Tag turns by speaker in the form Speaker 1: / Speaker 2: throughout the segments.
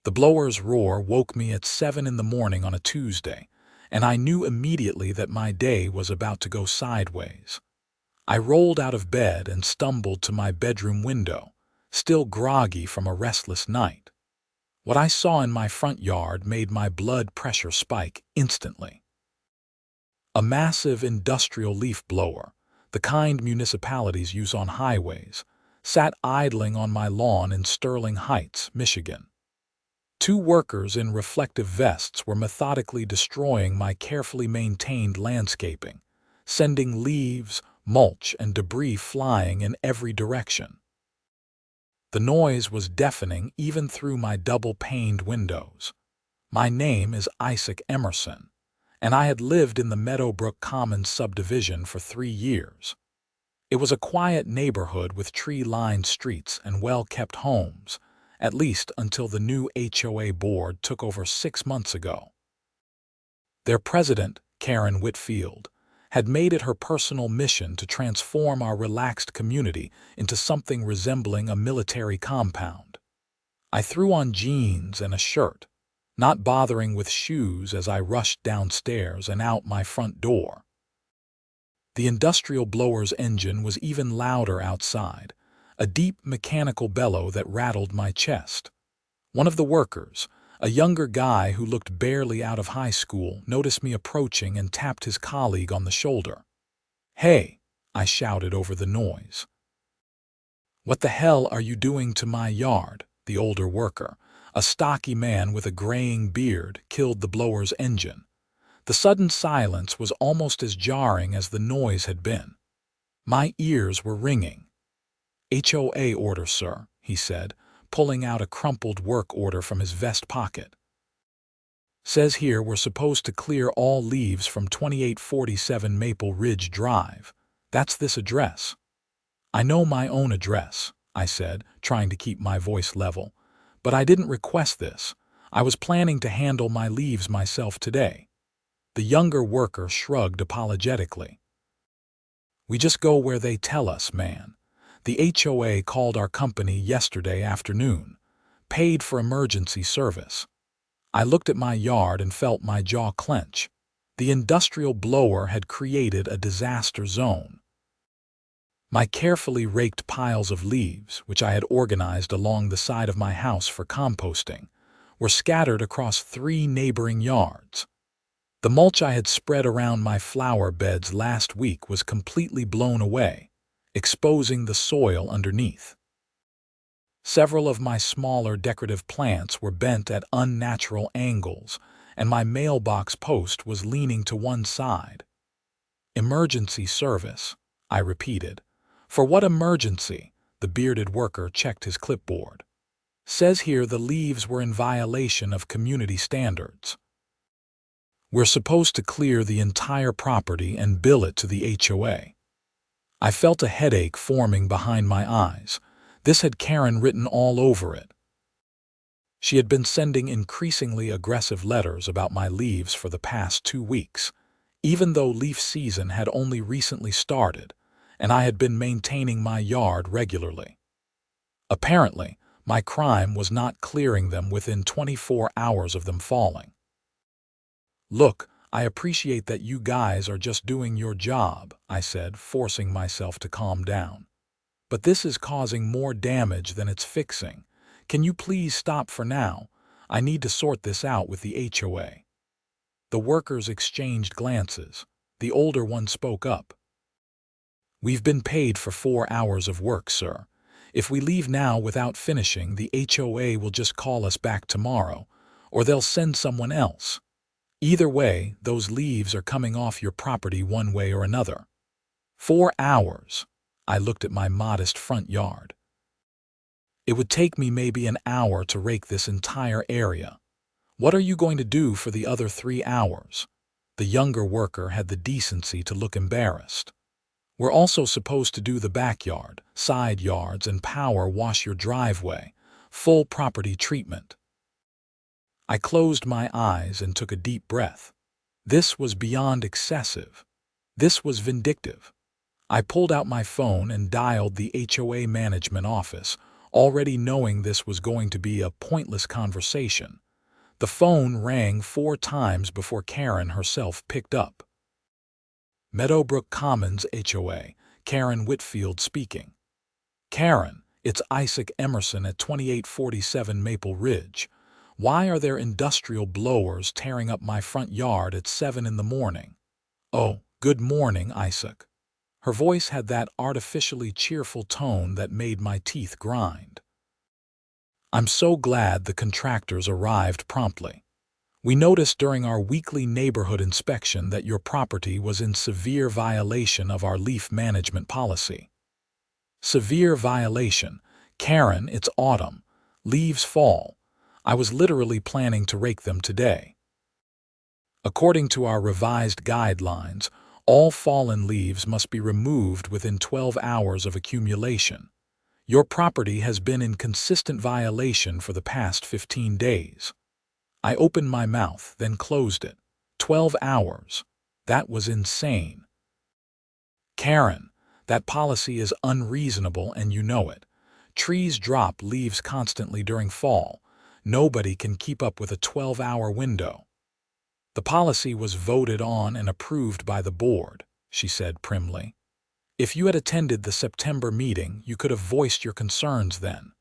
Speaker 1: The blower's roar woke me at 7 in the morning on a Tuesday, and I knew immediately that my day was about to go sideways. I rolled out of bed and stumbled to my bedroom window, still groggy from a restless night. What I saw in my front yard made my blood pressure spike instantly. A massive industrial leaf blower, the kind municipalities use on highways, sat idling on my lawn in Sterling Heights, Michigan. Two workers in reflective vests were methodically destroying my carefully maintained landscaping, sending leaves, mulch, and debris flying in every direction. The noise was deafening even through my double-paned windows. My name is Isaac Emerson, and I had lived in the Meadowbrook Commons subdivision for 3 years. It was a quiet neighborhood with tree-lined streets and well-kept homes, at least until the new HOA board took over 6 months ago. Their president, Karren Whitfield, had made it her personal mission to transform our relaxed community into something resembling a military compound. I threw on jeans and a shirt, not bothering with shoes as I rushed downstairs and out my front door. The industrial blower's engine was even louder outside, a deep mechanical bellow that rattled my chest. One of the workers, a younger guy who looked barely out of high school, noticed me approaching and tapped his colleague on the shoulder. "Hey," I shouted over the noise. "What the hell are you doing to my yard?" The older worker, a stocky man with a graying beard, killed the blower's engine. The sudden silence was almost as jarring as the noise had been. My ears were ringing. "HOA order, sir," he said, pulling out a crumpled work order from his vest pocket. "Says here we're supposed to clear all leaves from 2847 Maple Ridge Drive. That's this address." "I know my own address," I said, trying to keep my voice level. "But I didn't request this. I was planning to handle my leaves myself today." The younger worker shrugged apologetically. "We just go where they tell us, man. The HOA called our company yesterday afternoon, paid for emergency service." I looked at my yard and felt my jaw clench. The industrial blower had created a disaster zone. My carefully raked piles of leaves, which I had organized along the side of my house for composting, were scattered across 3 neighboring yards. The mulch I had spread around my flower beds last week was completely blown away, exposing the soil underneath. Several of my smaller decorative plants were bent at unnatural angles, and my mailbox post was leaning to one side. "Emergency service," I repeated. "For what emergency?" The bearded worker checked his clipboard. "Says here the leaves were in violation of community standards. We're supposed to clear the entire property and bill it to the HOA." I felt a headache forming behind my eyes. This had Karren written all over it. She had been sending increasingly aggressive letters about my leaves for the past 2 weeks, even though leaf season had only recently started, and I had been maintaining my yard regularly. Apparently, my crime was not clearing them within 24 hours of them falling. "Look, I appreciate that you guys are just doing your job," I said, forcing myself to calm down. "But this is causing more damage than it's fixing. Can you please stop for now? I need to sort this out with the HOA." The workers exchanged glances. The older one spoke up. "We've been paid for 4 hours of work, sir. If we leave now without finishing, the HOA will just call us back tomorrow, or they'll send someone else. Either way, those leaves are coming off your property one way or another." 4 hours. I looked at my modest front yard. "It would take me maybe an hour to rake this entire area. What are you going to do for the other 3 hours?" The younger worker had the decency to look embarrassed. "We're also supposed to do the backyard, side yards, and power wash your driveway. Full property treatment." I closed my eyes and took a deep breath. This was beyond excessive. This was vindictive. I pulled out my phone and dialed the HOA management office, already knowing this was going to be a pointless conversation. The phone rang 4 times before Karren herself picked up. Meadowbrook Commons HOA, Karren Whitfield speaking. Karren, it's Isaac Emerson at 2847 Maple Ridge. Why are there industrial blowers tearing up my front yard at 7 in the morning? Oh, good morning, Isaac. Her voice had that artificially cheerful tone that made my teeth grind. I'm so glad the contractors arrived promptly. We noticed during our weekly neighborhood inspection that your property was in severe violation of our leaf management policy. Severe violation. Karren, it's autumn. Leaves fall. I was literally planning to rake them today. According to our revised guidelines, all fallen leaves must be removed within 12 hours of accumulation. Your property has been in consistent violation for the past 15 days. I opened my mouth, then closed it. 12 hours. That was insane. Karren, that policy is unreasonable and you know it. Trees drop leaves constantly during fall. Nobody can keep up with a 12-hour window. The policy was voted on and approved by the board, she said primly. If you had attended the September meeting, you could have voiced your concerns then.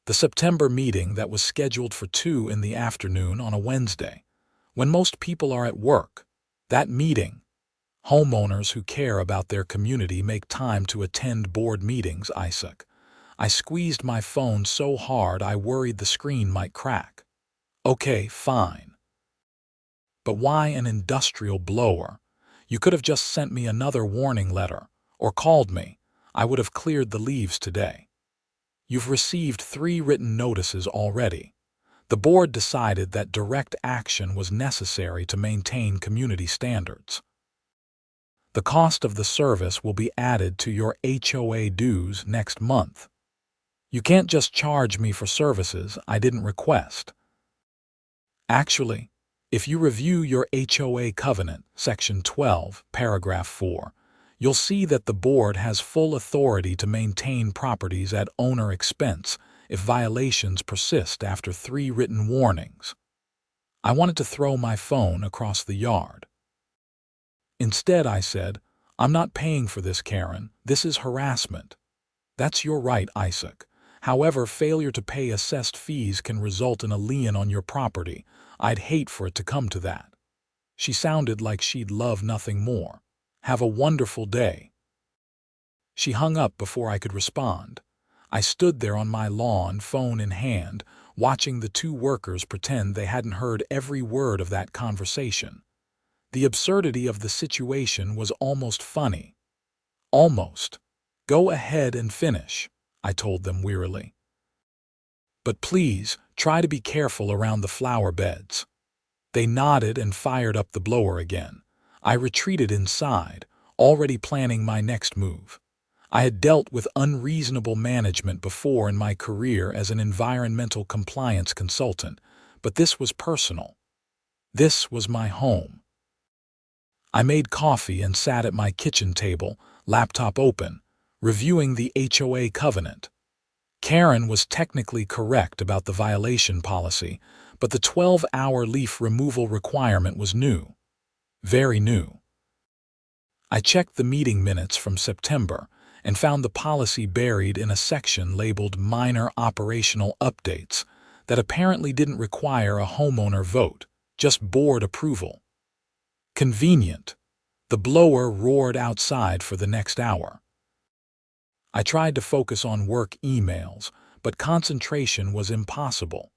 Speaker 1: The September meeting that was scheduled for 2 in the afternoon on a Wednesday, when most people are at work. That meeting. Homeowners who care about their community make time to attend board meetings, Isaac. I squeezed my phone so hard I worried the screen might crack. Okay, fine. But why an industrial blower? You could have just sent me another warning letter, or called me. I would have cleared the leaves today. You've received 3 written notices already. The board decided that direct action was necessary to maintain community standards. The cost of the service will be added to your HOA dues next month. You can't just charge me for services I didn't request. Actually, if you review your HOA covenant, Section 12, Paragraph 4, you'll see that the board has full authority to maintain properties at owner expense if violations persist after 3 written warnings. I wanted to throw my phone across the yard. Instead, I said, I'm not paying for this, Karren. This is harassment. That's your right, Isaac. However, failure to pay assessed fees can result in a lien on your property. I'd hate for it to come to that. She sounded like she'd love nothing more. Have a wonderful day. She hung up before I could respond. I stood there on my lawn, phone in hand, watching the 2 workers pretend they hadn't heard every word of that conversation. The absurdity of the situation was almost funny. Almost. Go ahead and finish, I told them wearily. But please, try to be careful around the flower beds. They nodded and fired up the blower again. I retreated inside, already planning my next move. I had dealt with unreasonable management before in my career as an environmental compliance consultant, but this was personal. This was my home. I made coffee and sat at my kitchen table, laptop open, reviewing the HOA covenant. Karren was technically correct about the violation policy, but the 12-hour leaf removal requirement was new. Very new. I checked the meeting minutes from September and found the policy buried in a section labeled Minor Operational Updates that apparently didn't require a homeowner vote, just board approval. Convenient. The blower roared outside for the next hour. I tried to focus on work emails, but concentration was impossible.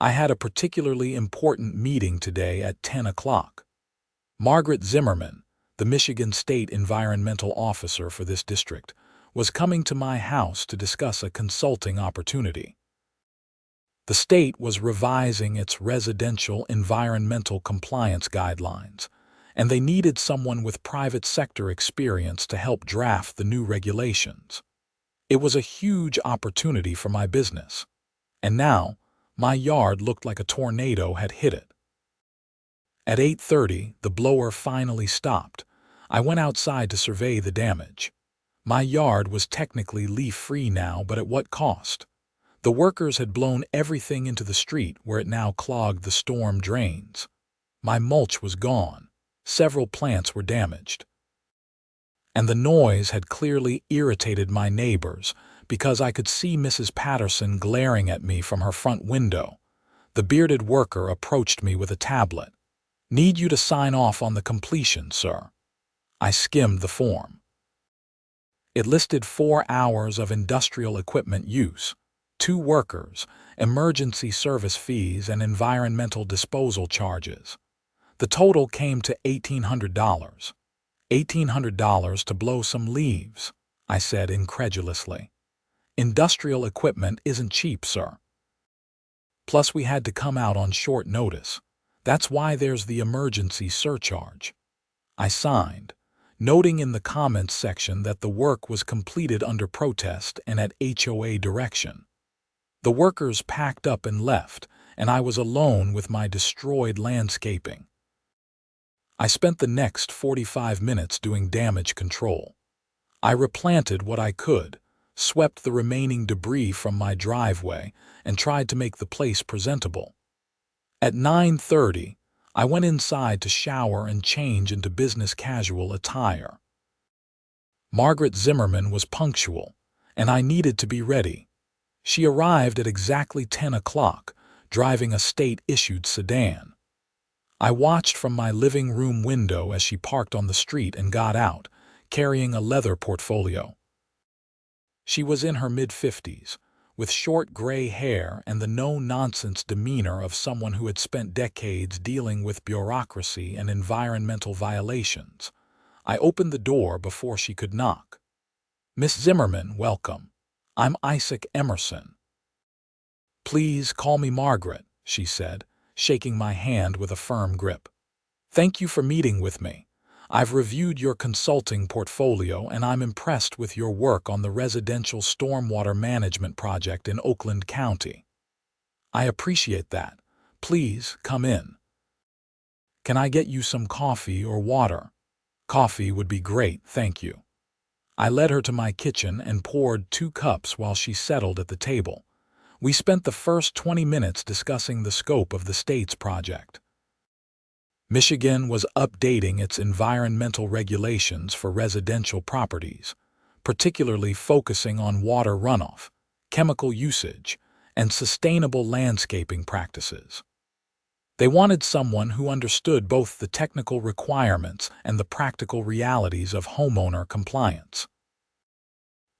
Speaker 1: I had a particularly important meeting today at 10 o'clock. Margaret Zimmerman, the Michigan State Environmental Officer for this district, was coming to my house to discuss a consulting opportunity. The state was revising its residential environmental compliance guidelines, and they needed someone with private sector experience to help draft the new regulations. It was a huge opportunity for my business, and now my yard looked like a tornado had hit it. At 8:30, the blower finally stopped. I went outside to survey the damage. My yard was technically leaf-free now, but at what cost? The workers had blown everything into the street where it now clogged the storm drains. My mulch was gone. Several plants were damaged. And the noise had clearly irritated my neighbors because I could see Mrs. Patterson glaring at me from her front window. The bearded worker approached me with a tablet. "Need you to sign off on the completion, sir." I skimmed the form. It listed 4 hours of industrial equipment use, 2 workers, emergency service fees, and environmental disposal charges. The total came to $1,800. $1,800 to blow some leaves, I said incredulously. Industrial equipment isn't cheap, sir. Plus, we had to come out on short notice. That's why there's the emergency surcharge. I signed, noting in the comments section that the work was completed under protest and at HOA direction. The workers packed up and left, and I was alone with my destroyed landscaping. I spent the next 45 minutes doing damage control. I replanted what I could, swept the remaining debris from my driveway, and tried to make the place presentable. At 9:30, I went inside to shower and change into business casual attire. Margaret Zimmerman was punctual, and I needed to be ready. She arrived at exactly 10 o'clock, driving a state-issued sedan. I watched from my living room window as she parked on the street and got out, carrying a leather portfolio. She was in her mid-50s, with short gray hair and the no-nonsense demeanor of someone who had spent decades dealing with bureaucracy and environmental violations. I opened the door before she could knock. "Miss Zimmerman, welcome. I'm Isaac Emerson." "Please call me Margaret," she said, shaking my hand with a firm grip. "Thank you for meeting with me. I've reviewed your consulting portfolio and I'm impressed with your work on the residential stormwater management project in Oakland County." "I appreciate that. Please come in." "Can I get you some coffee or water?" "Coffee would be great, thank you." I led her to my kitchen and poured 2 cups while she settled at the table. We spent the first 20 minutes discussing the scope of the state's project. Michigan was updating its environmental regulations for residential properties, particularly focusing on water runoff, chemical usage, and sustainable landscaping practices. They wanted someone who understood both the technical requirements and the practical realities of homeowner compliance.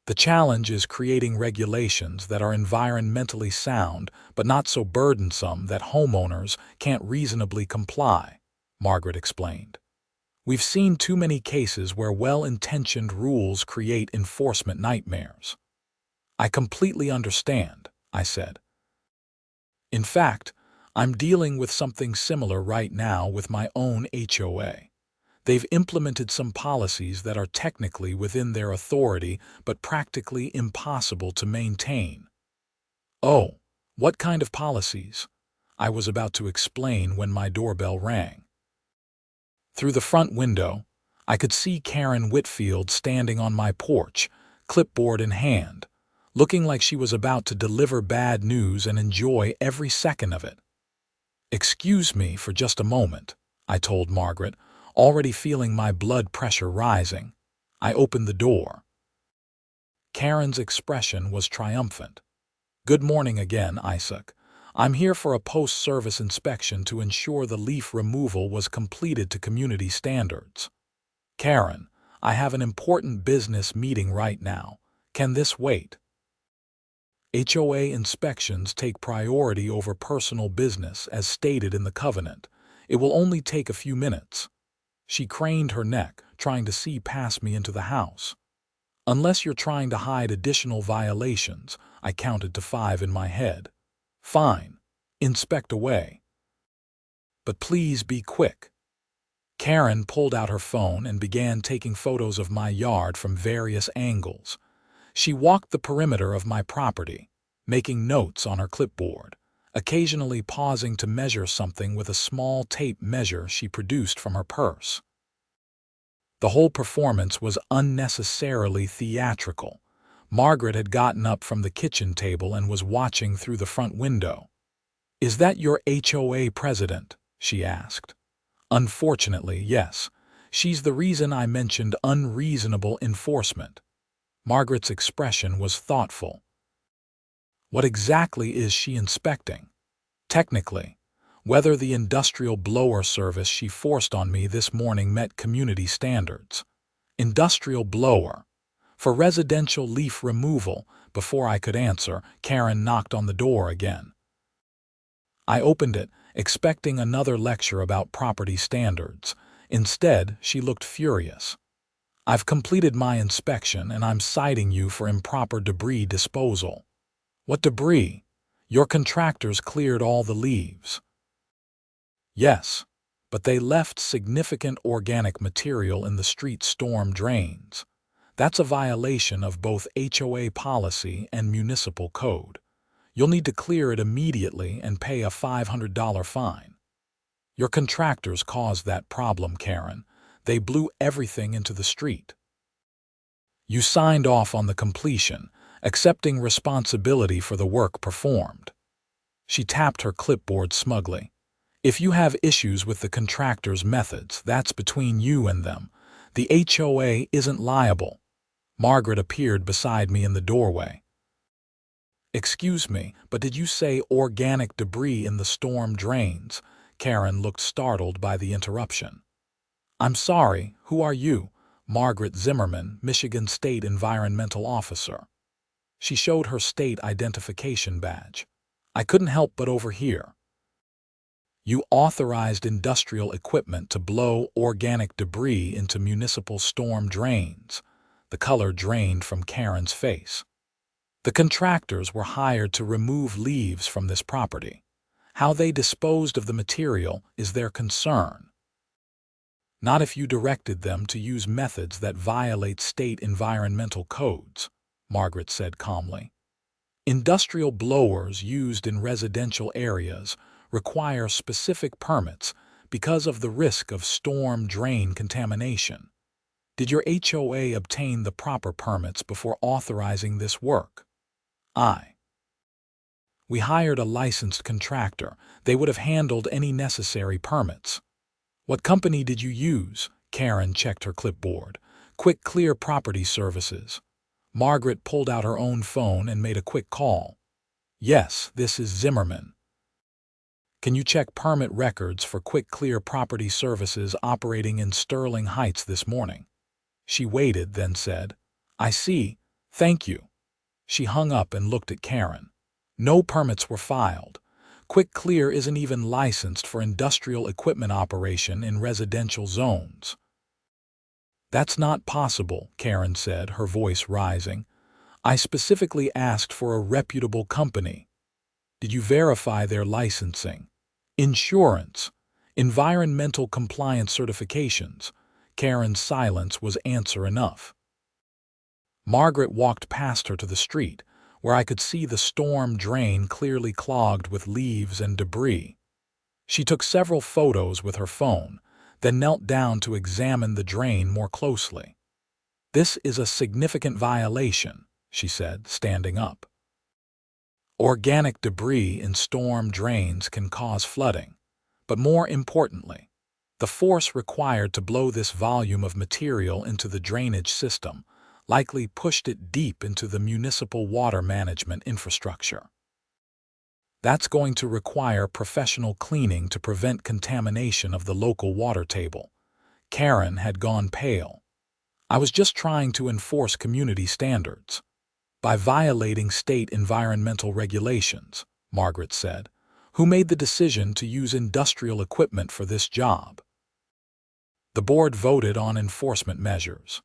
Speaker 1: The challenge is creating regulations that are environmentally sound but not so burdensome that homeowners can't reasonably comply, Margaret explained. "We've seen too many cases where well-intentioned rules create enforcement nightmares." "I completely understand," I said. "In fact, I'm dealing with something similar right now with my own HOA. They've implemented some policies that are technically within their authority but practically impossible to maintain." "Oh, what kind of policies?" I was about to explain when my doorbell rang. Through the front window, I could see Karren Whitfield standing on my porch, clipboard in hand, looking like she was about to deliver bad news and enjoy every second of it. "Excuse me for just a moment," I told Margaret, already feeling my blood pressure rising. I opened the door. Karen's expression was triumphant. "Good morning again, Isaac. I'm here for a post-service inspection to ensure the leaf removal was completed to community standards." "Karren, I have an important business meeting right now. Can this wait?" HOA inspections take priority over personal business as stated in the covenant. It will only take a few minutes. She craned her neck, trying to see past me into the house. "Unless you're trying to hide additional violations," I counted to 5 in my head. "Fine. Inspect away. But please be quick." Karren pulled out her phone and began taking photos of my yard from various angles. She walked the perimeter of my property, making notes on her clipboard, occasionally pausing to measure something with a small tape measure she produced from her purse. The whole performance was unnecessarily theatrical. Margaret had gotten up from the kitchen table and was watching through the front window. "Is that your HOA president?" she asked. "Unfortunately, yes. She's the reason I mentioned unreasonable enforcement." Margaret's expression was thoughtful. "What exactly is she inspecting?" "Technically, whether the industrial blower service she forced on me this morning met community standards." "Industrial blower? For residential leaf removal?" Before I could answer, Karren knocked on the door again. I opened it, expecting another lecture about property standards. Instead, she looked furious. "I've completed my inspection and I'm citing you for improper debris disposal." "What debris? Your contractors cleared all the leaves." "Yes, but they left significant organic material in the street storm drains. That's a violation of both HOA policy and municipal code. You'll need to clear it immediately and pay a $500 fine." "Your contractors caused that problem, Karren. They blew everything into the street." "You signed off on the completion, accepting responsibility for the work performed." She tapped her clipboard smugly. "If you have issues with the contractor's methods, that's between you and them. The HOA isn't liable." Margaret appeared beside me in the doorway. "Excuse me, but did you say organic debris in the storm drains?" Karren looked startled by the interruption. "I'm sorry, who are you?" "Margaret Zimmerman, Michigan State Environmental Officer." She showed her state identification badge. I couldn't help but overhear. "You authorized industrial equipment to blow organic debris into municipal storm drains." The color drained from Karren's face. "The contractors were hired to remove leaves from this property. How they disposed of the material is their concern. Not if you directed them to use methods that violate state environmental codes," Margaret said calmly. "Industrial blowers used in residential areas require specific permits because of the risk of storm drain contamination. Did your HOA obtain the proper permits before authorizing this work?" "We hired a licensed contractor. They would have handled any necessary permits." "What company did you use?" Karren checked her clipboard. "Quick Clear Property Services." Margaret pulled out her own phone and made a quick call. "Yes, this is Zimmerman. Can you check permit records for Quick Clear Property Services operating in Sterling Heights this morning?" She waited, then said, "I see, thank you." She hung up and looked at Karren. "No permits were filed. Quick Clear isn't even licensed for industrial equipment operation in residential zones." "That's not possible," Karren said, her voice rising. "I specifically asked for a reputable company." "Did you verify their licensing? Insurance? Environmental compliance certifications?" Karren's silence was answer enough. Margaret walked past her to the street, where I could see the storm drain clearly clogged with leaves and debris. She took several photos with her phone, then knelt down to examine the drain more closely. "This is a significant violation," she said, standing up. "Organic debris in storm drains can cause flooding, but more importantly, the force required to blow this volume of material into the drainage system likely pushed it deep into the municipal water management infrastructure. That's going to require professional cleaning to prevent contamination of the local water table." Karren had gone pale. "I was just trying to enforce community standards by violating state environmental regulations," Margaret said. "Who made the decision to use industrial equipment for this job?" "The board voted on enforcement measures.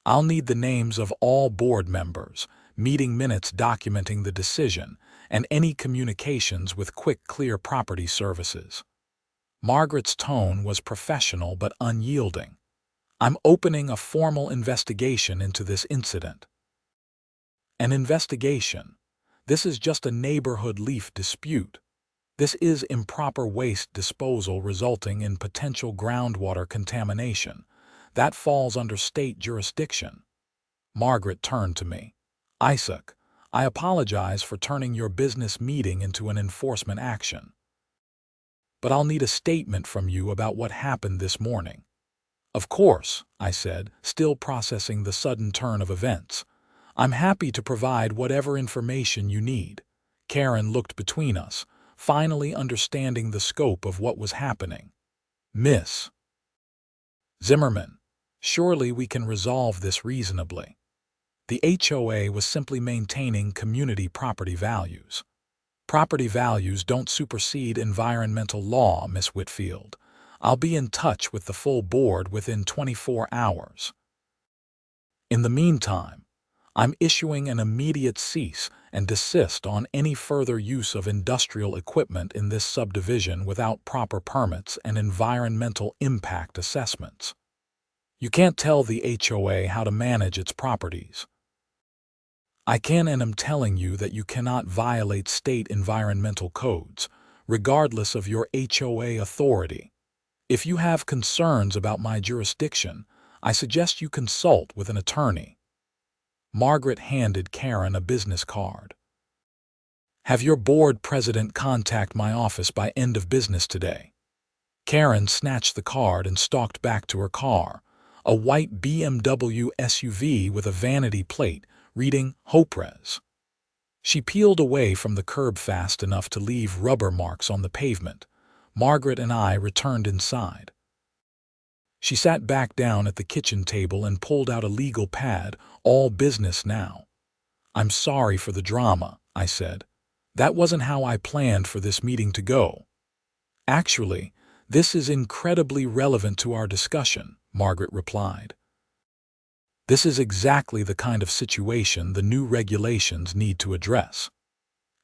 Speaker 1: I'll need the names of all board members, meeting minutes documenting the decision, and any communications with Quick Clear Property Services." Margaret's tone was professional but unyielding. "I'm opening a formal investigation into this incident." "An investigation? This is just a neighborhood leaf dispute. This is improper waste disposal resulting in potential groundwater contamination. That falls under state jurisdiction. Margaret turned to me. Isaac, I apologize for turning your business meeting into an enforcement action. But I'll need a statement from you about what happened this morning. Of course, I said, still processing the sudden turn of events. I'm happy to provide whatever information you need. Karren looked between us, finally understanding the scope of what was happening. Miss Zimmerman, surely we can resolve this reasonably. The HOA was simply maintaining community property values. Property values don't supersede environmental law, Miss Whitfield. I'll be in touch with the full board within 24 hours. In the meantime, I'm issuing an immediate cease and desist on any further use of industrial equipment in this subdivision without proper permits and environmental impact assessments. You can't tell the HOA how to manage its properties. I can and am telling you that you cannot violate state environmental codes, regardless of your HOA authority. If you have concerns about my jurisdiction, I suggest you consult with an attorney. Margaret handed Karren a business card. Have your board president contact my office by end of business today. Karren snatched the card and stalked back to her car, a white BMW SUV with a vanity plate reading HOPRES. She peeled away from the curb fast enough to leave rubber marks on the pavement. Margaret and I returned inside. She sat back down at the kitchen table and pulled out a legal pad, all business now. I'm sorry for the drama, I said. That wasn't how I planned for this meeting to go. Actually, this is incredibly relevant to our discussion, Margaret replied. This is exactly the kind of situation the new regulations need to address.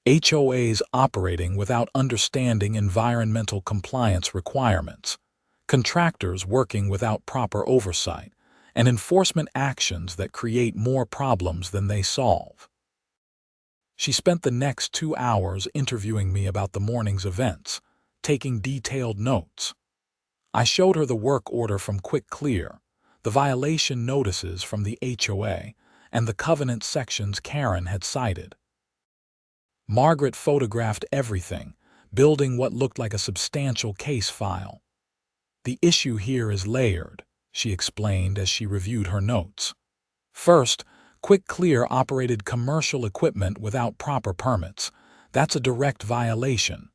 Speaker 1: HOAs operating without understanding environmental compliance requirements, contractors working without proper oversight, and enforcement actions that create more problems than they solve. She spent the next 2 hours interviewing me about the morning's events, taking detailed notes. I showed her the work order from Quick Clear, the violation notices from the HOA, and the covenant sections Karren had cited. Margaret photographed everything, building what looked like a substantial case file. The issue here is layered, she explained as she reviewed her notes. First, Quick Clear operated commercial equipment without proper permits. That's a direct violation.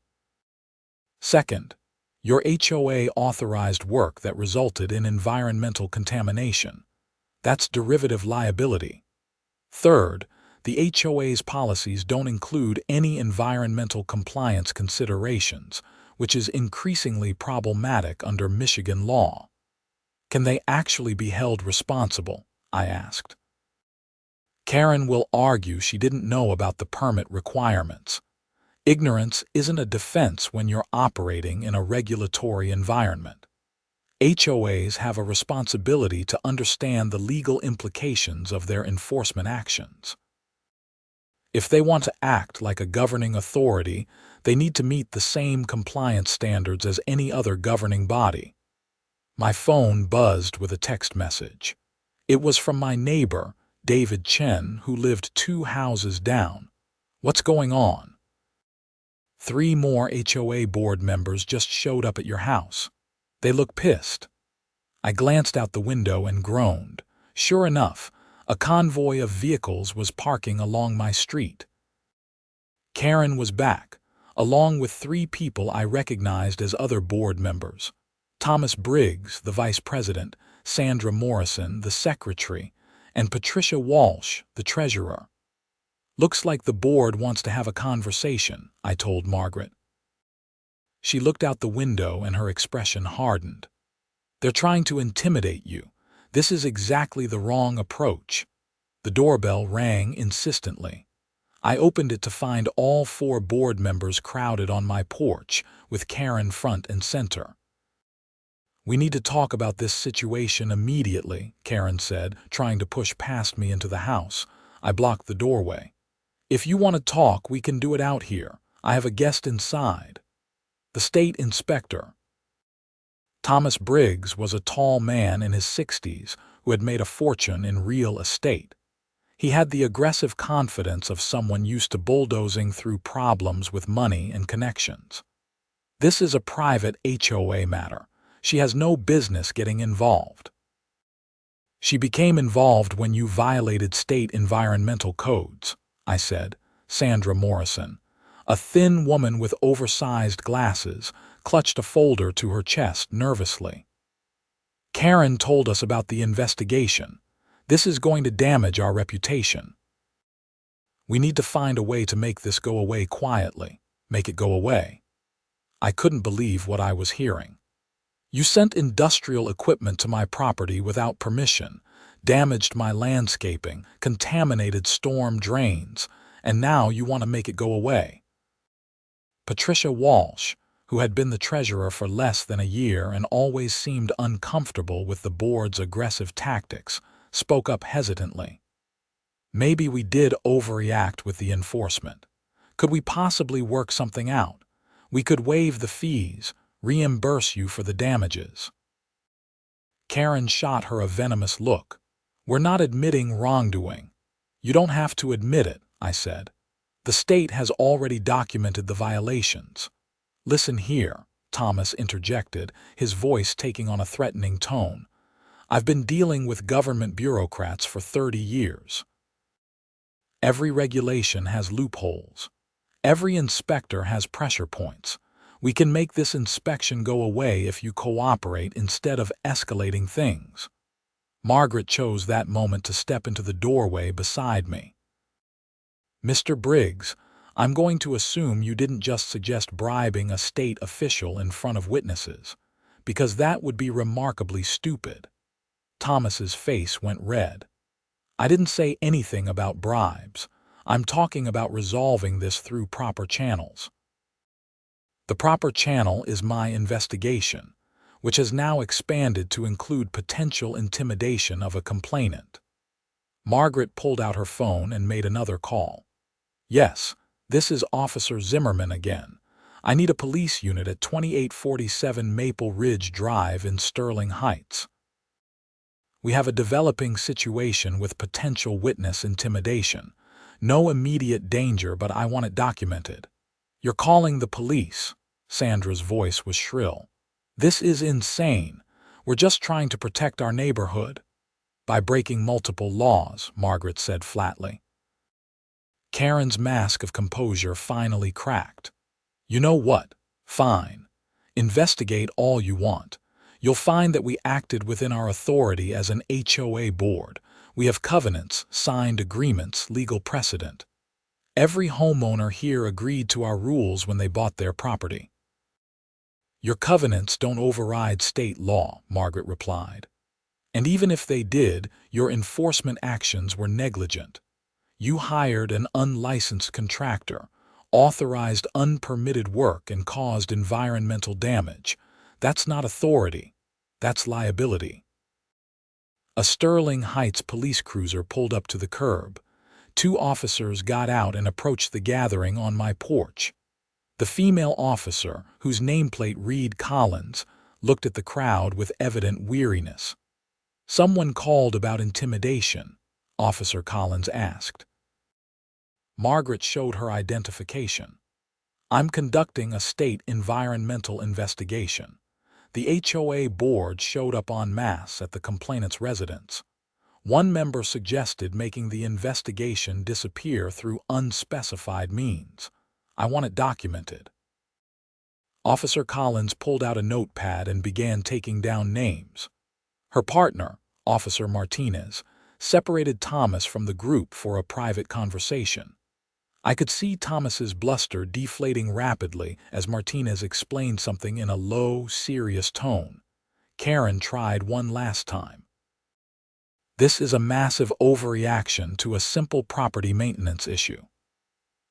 Speaker 1: Second, your HOA authorized work that resulted in environmental contamination. That's derivative liability. Third, the HOA's policies don't include any environmental compliance considerations, which is increasingly problematic under Michigan law. Can they actually be held responsible? I asked. Karren will argue she didn't know about the permit requirements. Ignorance isn't a defense when you're operating in a regulatory environment. HOAs have a responsibility to understand the legal implications of their enforcement actions. If they want to act like a governing authority, they need to meet the same compliance standards as any other governing body. My phone buzzed with a text message. It was from my neighbor, David Chen, who lived 2 houses down. What's going on? 3 more HOA board members just showed up at your house. They look pissed. I glanced out the window and groaned. Sure enough, a convoy of vehicles was parking along my street. Karren was back, along with 3 people I recognized as other board members. Thomas Briggs, the vice president, Sandra Morrison, the secretary, and Patricia Walsh, the treasurer. Looks like the board wants to have a conversation, I told Margaret. She looked out the window and her expression hardened. They're trying to intimidate you. This is exactly the wrong approach. The doorbell rang insistently. I opened it to find all 4 board members crowded on my porch, with Karren front and center. We need to talk about this situation immediately, Karren said, trying to push past me into the house. I blocked the doorway. If you want to talk, we can do it out here. I have a guest inside. The state inspector. Thomas Briggs was a tall man in his 60s who had made a fortune in real estate. He had the aggressive confidence of someone used to bulldozing through problems with money and connections. "This is a private HOA matter. She has no business getting involved." "She became involved when you violated state environmental codes," I said. Sandra Morrison, a thin woman with oversized glasses, clutched a folder to her chest nervously. "Karren told us about the investigation. This is going to damage our reputation. We need to find a way to make this go away quietly. Make it go away." I couldn't believe what I was hearing. "You sent industrial equipment to my property without permission, damaged my landscaping, contaminated storm drains, and now you want to make it go away." Patricia Walsh, who had been the treasurer for less than a year and always seemed uncomfortable with the board's aggressive tactics, spoke up hesitantly. "Maybe we did overreact with the enforcement. Could we possibly work something out? We could waive the fees, reimburse you for the damages." Karren shot her a venomous look. "We're not admitting wrongdoing." "You don't have to admit it," I said. "The state has already documented the violations." "Listen here," Thomas interjected, his voice taking on a threatening tone. "I've been dealing with government bureaucrats for 30 years. Every regulation has loopholes. Every inspector has pressure points. We can make this inspection go away if you cooperate instead of escalating things." Margaret chose that moment to step into the doorway beside me. "Mr. Briggs, I'm going to assume you didn't just suggest bribing a state official in front of witnesses, because that would be remarkably stupid." Thomas's face went red. "I didn't say anything about bribes. I'm talking about resolving this through proper channels." "The proper channel is my investigation, which has now expanded to include potential intimidation of a complainant." Margaret pulled out her phone and made another call. "Yes, this is Officer Zimmerman again. I need a police unit at 2847 Maple Ridge Drive in Sterling Heights. We have a developing situation with potential witness intimidation. No immediate danger, but I want it documented." "You're calling the police?" Sandra's voice was shrill. "This is insane. We're just trying to protect our neighborhood." "By breaking multiple laws," Margaret said flatly. Karren's mask of composure finally cracked. "You know what? Fine. Investigate all you want. You'll find that we acted within our authority as an HOA board. We have covenants, signed agreements, legal precedent. Every homeowner here agreed to our rules when they bought their property." "Your covenants don't override state law," Margaret replied. "And even if they did, your enforcement actions were negligent. You hired an unlicensed contractor, authorized unpermitted work, and caused environmental damage. That's not authority. That's liability." A Sterling Heights police cruiser pulled up to the curb. 2 officers got out and approached the gathering on my porch. The female officer, whose nameplate read Collins, looked at the crowd with evident weariness. "Someone called about intimidation," Officer Collins asked. Margaret showed her identification. "I'm conducting a state environmental investigation." The HOA board showed up en masse at the complainant's residence. One member suggested making the investigation disappear through unspecified means. "I want it documented." Officer Collins pulled out a notepad and began taking down names. Her partner, Officer Martinez, separated Thomas from the group for a private conversation. I could see Thomas's bluster deflating rapidly as Martinez explained something in a low, serious tone. Karren tried one last time. "This is a massive overreaction to a simple property maintenance issue.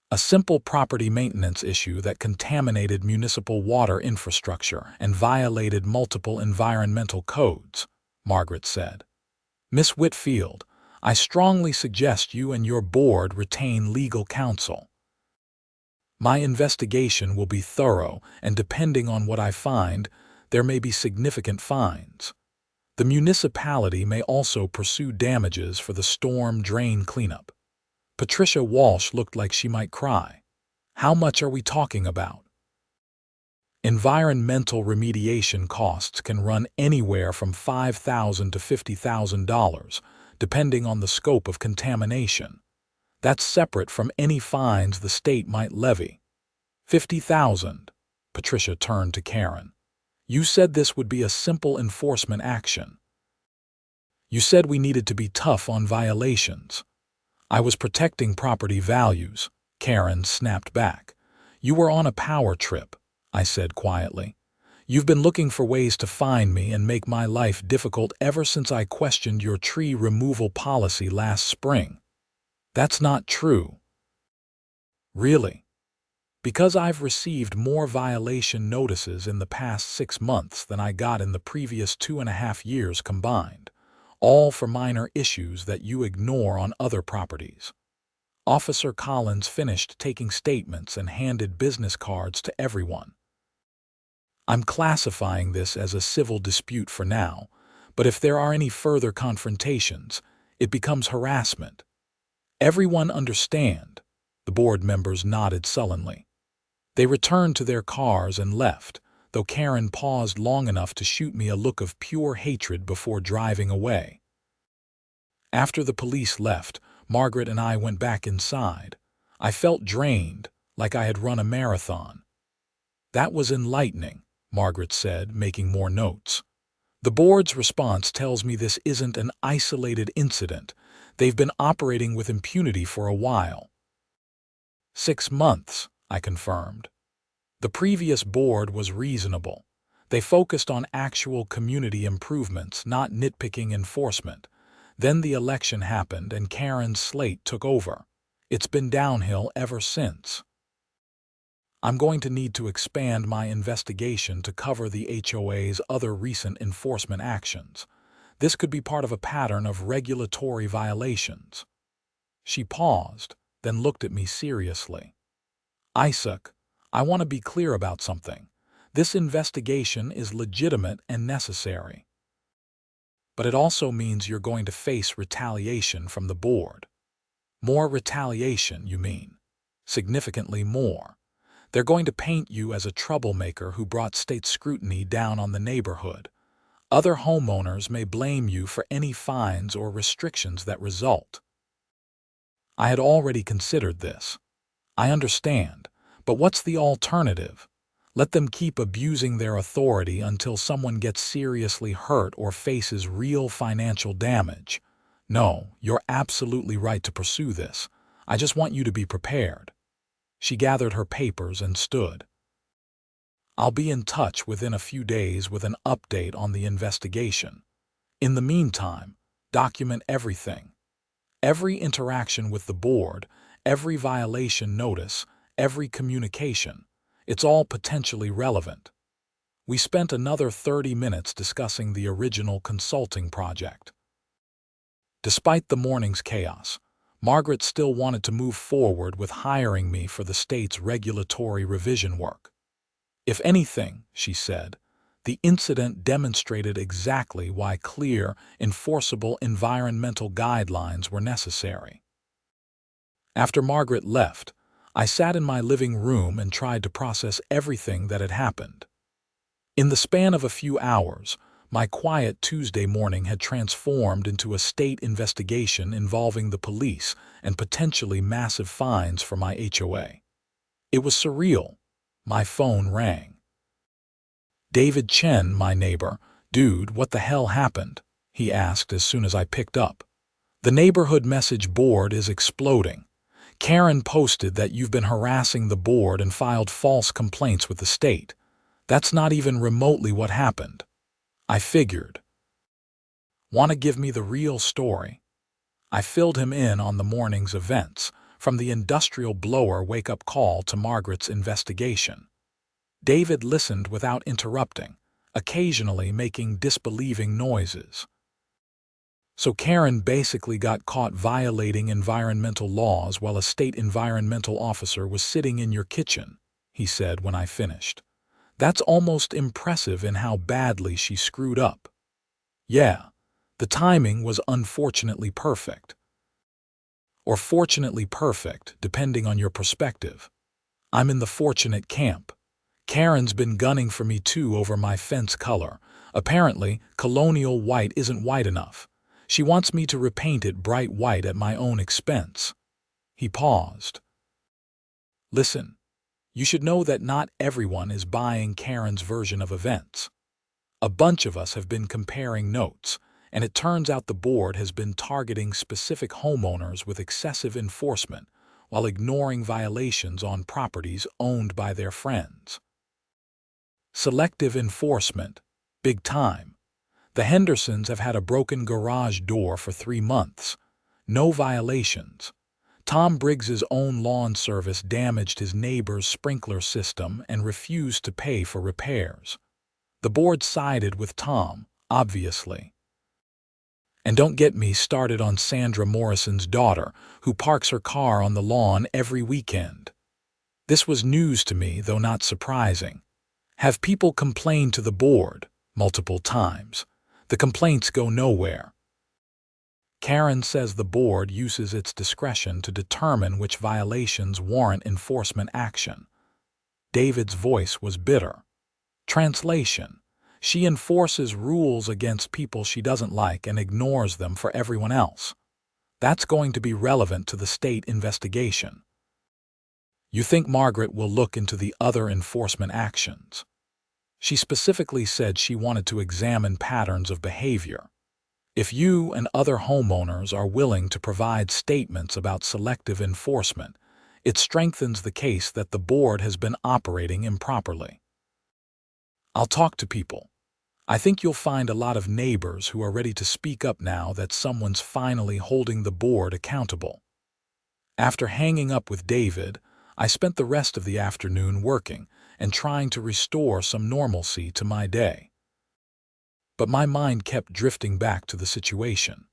Speaker 1: A simple property maintenance issue that contaminated municipal water infrastructure and violated multiple environmental codes," Margaret said. "Miss Whitfield, I strongly suggest you and your board retain legal counsel. My investigation will be thorough, and depending on what I find, there may be significant fines. The municipality may also pursue damages for the storm drain cleanup. Patricia Walsh looked like she might cry. How much are we talking about? Environmental remediation costs can run anywhere from $5,000 to $50,000, depending on the scope of contamination. That's separate from any fines the state might levy. $50,000. Patricia turned to Karren. You said this would be a simple enforcement action. You said we needed to be tough on violations. I was protecting property values, Karren snapped back. You were on a power trip, I said quietly. You've been looking for ways to find me and make my life difficult ever since I questioned your tree removal policy last spring. That's not true. Really? Because I've received more violation notices in the past 6 months than I got in the previous 2.5 years combined, all for minor issues that you ignore on other properties. Officer Collins finished taking statements and handed business cards to everyone. I'm classifying this as a civil dispute for now, but if there are any further confrontations, it becomes harassment. Everyone understand? The board members nodded sullenly. They returned to their cars and left, though Karren paused long enough to shoot me a look of pure hatred before driving away. After the police left, Margaret and I went back inside. I felt drained, like I had run a marathon. That was enlightening, Margaret said, making more notes. The board's response tells me this isn't an isolated incident. They've been operating with impunity for a while. 6 months, I confirmed. The previous board was reasonable. They focused on actual community improvements, not nitpicking enforcement. Then the election happened and Karren's slate took over. It's been downhill ever since. I'm going to need to expand my investigation to cover the HOA's other recent enforcement actions. This could be part of a pattern of regulatory violations. She paused, then looked at me seriously. Isaac, I want to be clear about something. This investigation is legitimate and necessary. But it also means you're going to face retaliation from the board. More retaliation, you mean? Significantly more. They're going to paint you as a troublemaker who brought state scrutiny down on the neighborhood. Other homeowners may blame you for any fines or restrictions that result. I had already considered this. I understand, but what's the alternative? Let them keep abusing their authority until someone gets seriously hurt or faces real financial damage. No, you're absolutely right to pursue this. I just want you to be prepared. She gathered her papers and stood. I'll be in touch within a few days with an update on the investigation. In the meantime, document everything. Every interaction with the board, every violation notice, every communication. It's all potentially relevant. We spent another 30 minutes discussing the original consulting project. Despite the morning's chaos, Margaret still wanted to move forward with hiring me for the state's regulatory revision work. If anything, she said, the incident demonstrated exactly why clear, enforceable environmental guidelines were necessary. After Margaret left, I sat in my living room and tried to process everything that had happened. In the span of a few hours, my quiet Tuesday morning had transformed into a state investigation involving the police and potentially massive fines for my HOA. It was surreal. My phone rang. David Chen, my neighbor. Dude, what the hell happened? He asked as soon as I picked up. The neighborhood message board is exploding. Karren posted that you've been harassing the board and filed false complaints with the state. That's not even remotely what happened. I figured. Want to give me the real story? I filled him in on the morning's events, from the industrial blower wake-up call to Margaret's investigation. David listened without interrupting, occasionally making disbelieving noises. So Karren basically got caught violating environmental laws while a state environmental officer was sitting in your kitchen, he said when I finished. That's almost impressive in how badly she screwed up. Yeah, the timing was unfortunately perfect. Or fortunately perfect, depending on your perspective. I'm in the fortunate camp. Karren's been gunning for me too over my fence color. Apparently, colonial white isn't white enough. She wants me to repaint it bright white at my own expense. He paused. Listen, you should know that not everyone is buying Karren's version of events. A bunch of us have been comparing notes, and it turns out the board has been targeting specific homeowners with excessive enforcement while ignoring violations on properties owned by their friends. Selective enforcement. Big time. The Hendersons have had a broken garage door for 3 months. No violations. Tom Briggs's own lawn service damaged his neighbor's sprinkler system and refused to pay for repairs. The board sided with Tom, obviously. And don't get me started on Sandra Morrison's daughter, who parks her car on the lawn every weekend. This was news to me, though not surprising. Have people complained to the board multiple times? The complaints go nowhere. Karren says the board uses its discretion to determine which violations warrant enforcement action. David's voice was bitter. Translation: she enforces rules against people she doesn't like and ignores them for everyone else. That's going to be relevant to the state investigation. You think Margaret will look into the other enforcement actions? She specifically said she wanted to examine patterns of behavior. If you and other homeowners are willing to provide statements about selective enforcement, it strengthens the case that the board has been operating improperly. I'll talk to people. I think you'll find a lot of neighbors who are ready to speak up now that someone's finally holding the board accountable. After hanging up with David, I spent the rest of the afternoon working and trying to restore some normalcy to my day. But my mind kept drifting back to the situation.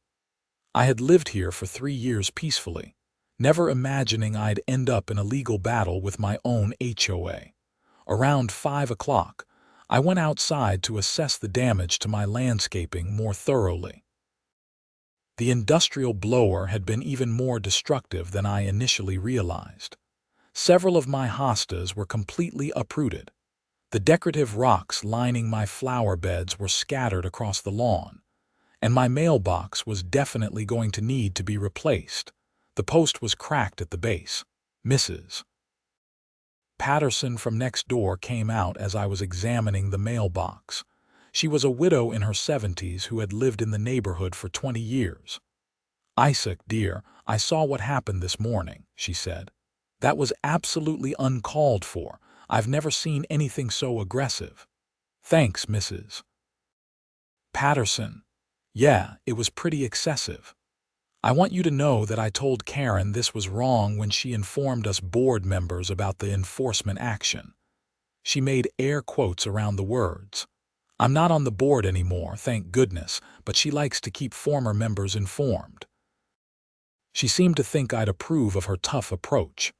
Speaker 1: I had lived here for 3 years peacefully, never imagining I'd end up in a legal battle with my own HOA. Around 5 o'clock, I went outside to assess the damage to my landscaping more thoroughly. The industrial blower had been even more destructive than I initially realized. Several of my hostas were completely uprooted. The decorative rocks lining my flower beds were scattered across the lawn, and my mailbox was definitely going to need to be replaced. The post was cracked at the base. Mrs. Patterson from next door came out as I was examining the mailbox. She was a widow in her 70s who had lived in the neighborhood for 20 years. "Isaac, dear, I saw what happened this morning," she said. "That was absolutely uncalled for. I've never seen anything so aggressive." "Thanks, Mrs. Patterson. Yeah, it was pretty excessive. I want you to know that I told Karren this was wrong when she informed us board members about the enforcement action." She made air quotes around the words. "I'm not on the board anymore, thank goodness, but she likes to keep former members informed." She seemed to think I'd approve of her tough approach.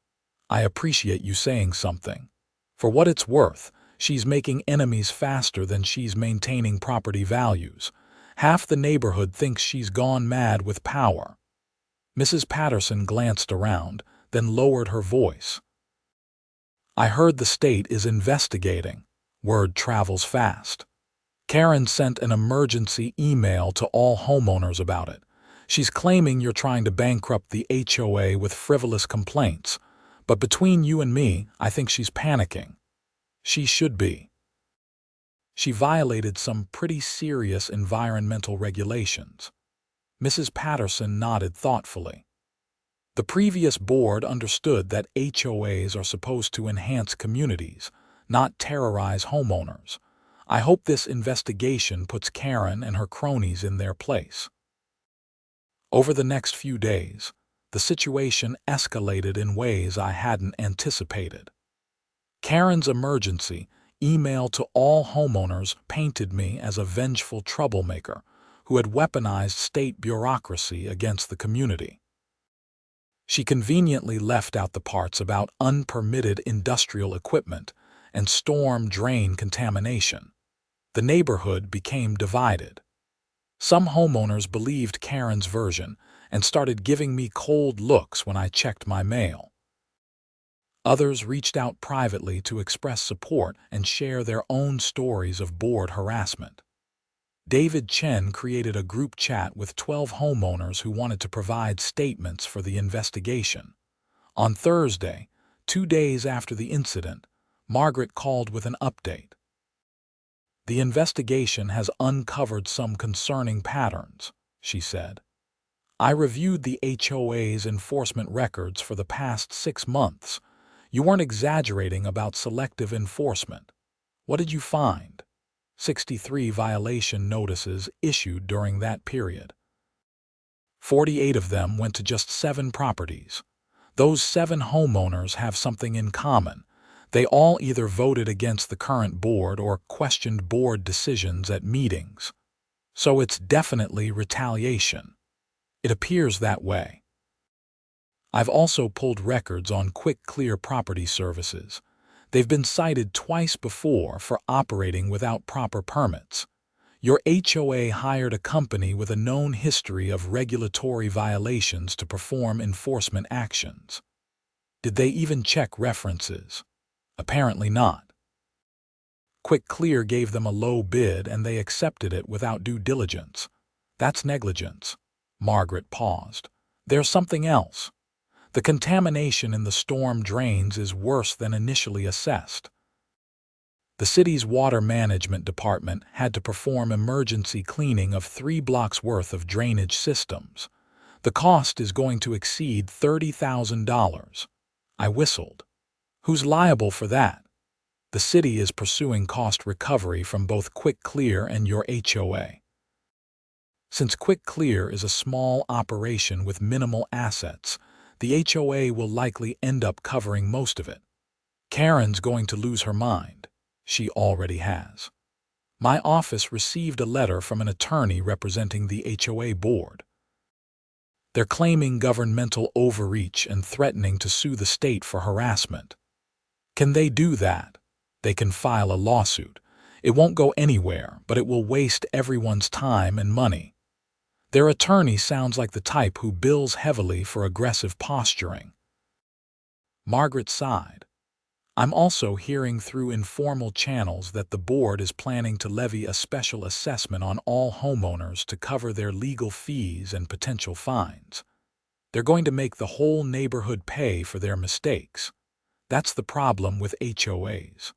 Speaker 1: "I appreciate you saying something. For what it's worth, she's making enemies faster than she's maintaining property values. Half the neighborhood thinks she's gone mad with power." Mrs. Patterson glanced around, then lowered her voice. "I heard the state is investigating. Word travels fast. Karren sent an emergency email to all homeowners about it. She's claiming you're trying to bankrupt the HOA with frivolous complaints, but between you and me, I think she's panicking. She should be. She violated some pretty serious environmental regulations." Mrs. Patterson nodded thoughtfully. "The previous board understood that HOAs are supposed to enhance communities, not terrorize homeowners. I hope this investigation puts Karren and her cronies in their place." Over the next few days, the situation escalated in ways I hadn't anticipated. Karren's emergency email to all homeowners painted me as a vengeful troublemaker who had weaponized state bureaucracy against the community. She conveniently left out the parts about unpermitted industrial equipment and storm drain contamination. The neighborhood became divided. Some homeowners believed Karren's version and started giving me cold looks when I checked my mail. Others reached out privately to express support and share their own stories of board harassment. David Chen created a group chat with 12 homeowners who wanted to provide statements for the investigation. On Thursday, 2 days after the incident, Margaret called with an update. "The investigation has uncovered some concerning patterns," she said. "I reviewed the HOA's enforcement records for the past 6 months. You weren't exaggerating about selective enforcement. What did you find?" 63 violation notices issued during that period. 48 of them went to just 7 properties. Those 7 homeowners have something in common. They all either voted against the current board or questioned board decisions at meetings. So it's definitely retaliation. It appears that way. I've also pulled records on Quick Clear Property Services. They've been cited twice before for operating without proper permits. Your HOA hired a company with a known history of regulatory violations to perform enforcement actions. Did they even check references? Apparently not. Quick Clear gave them a low bid and they accepted it without due diligence. That's negligence. Margaret paused. There's something else. The contamination in the storm drains is worse than initially assessed. The city's water management department had to perform emergency cleaning of 3 blocks worth of drainage systems. The cost is going to exceed $30,000. I whistled. Who's liable for that? The city is pursuing cost recovery from both Quick Clear and your HOA. Since Quick Clear is a small operation with minimal assets, the HOA will likely end up covering most of it. Karren's going to lose her mind. She already has. My office received a letter from an attorney representing the HOA board. They're claiming governmental overreach and threatening to sue the state for harassment. Can they do that? They can file a lawsuit. It won't go anywhere, but it will waste everyone's time and money. Their attorney sounds like the type who bills heavily for aggressive posturing. Margaret sighed. I'm also hearing through informal channels that the board is planning to levy a special assessment on all homeowners to cover their legal fees and potential fines. They're going to make the whole neighborhood pay for their mistakes. That's the problem with HOAs.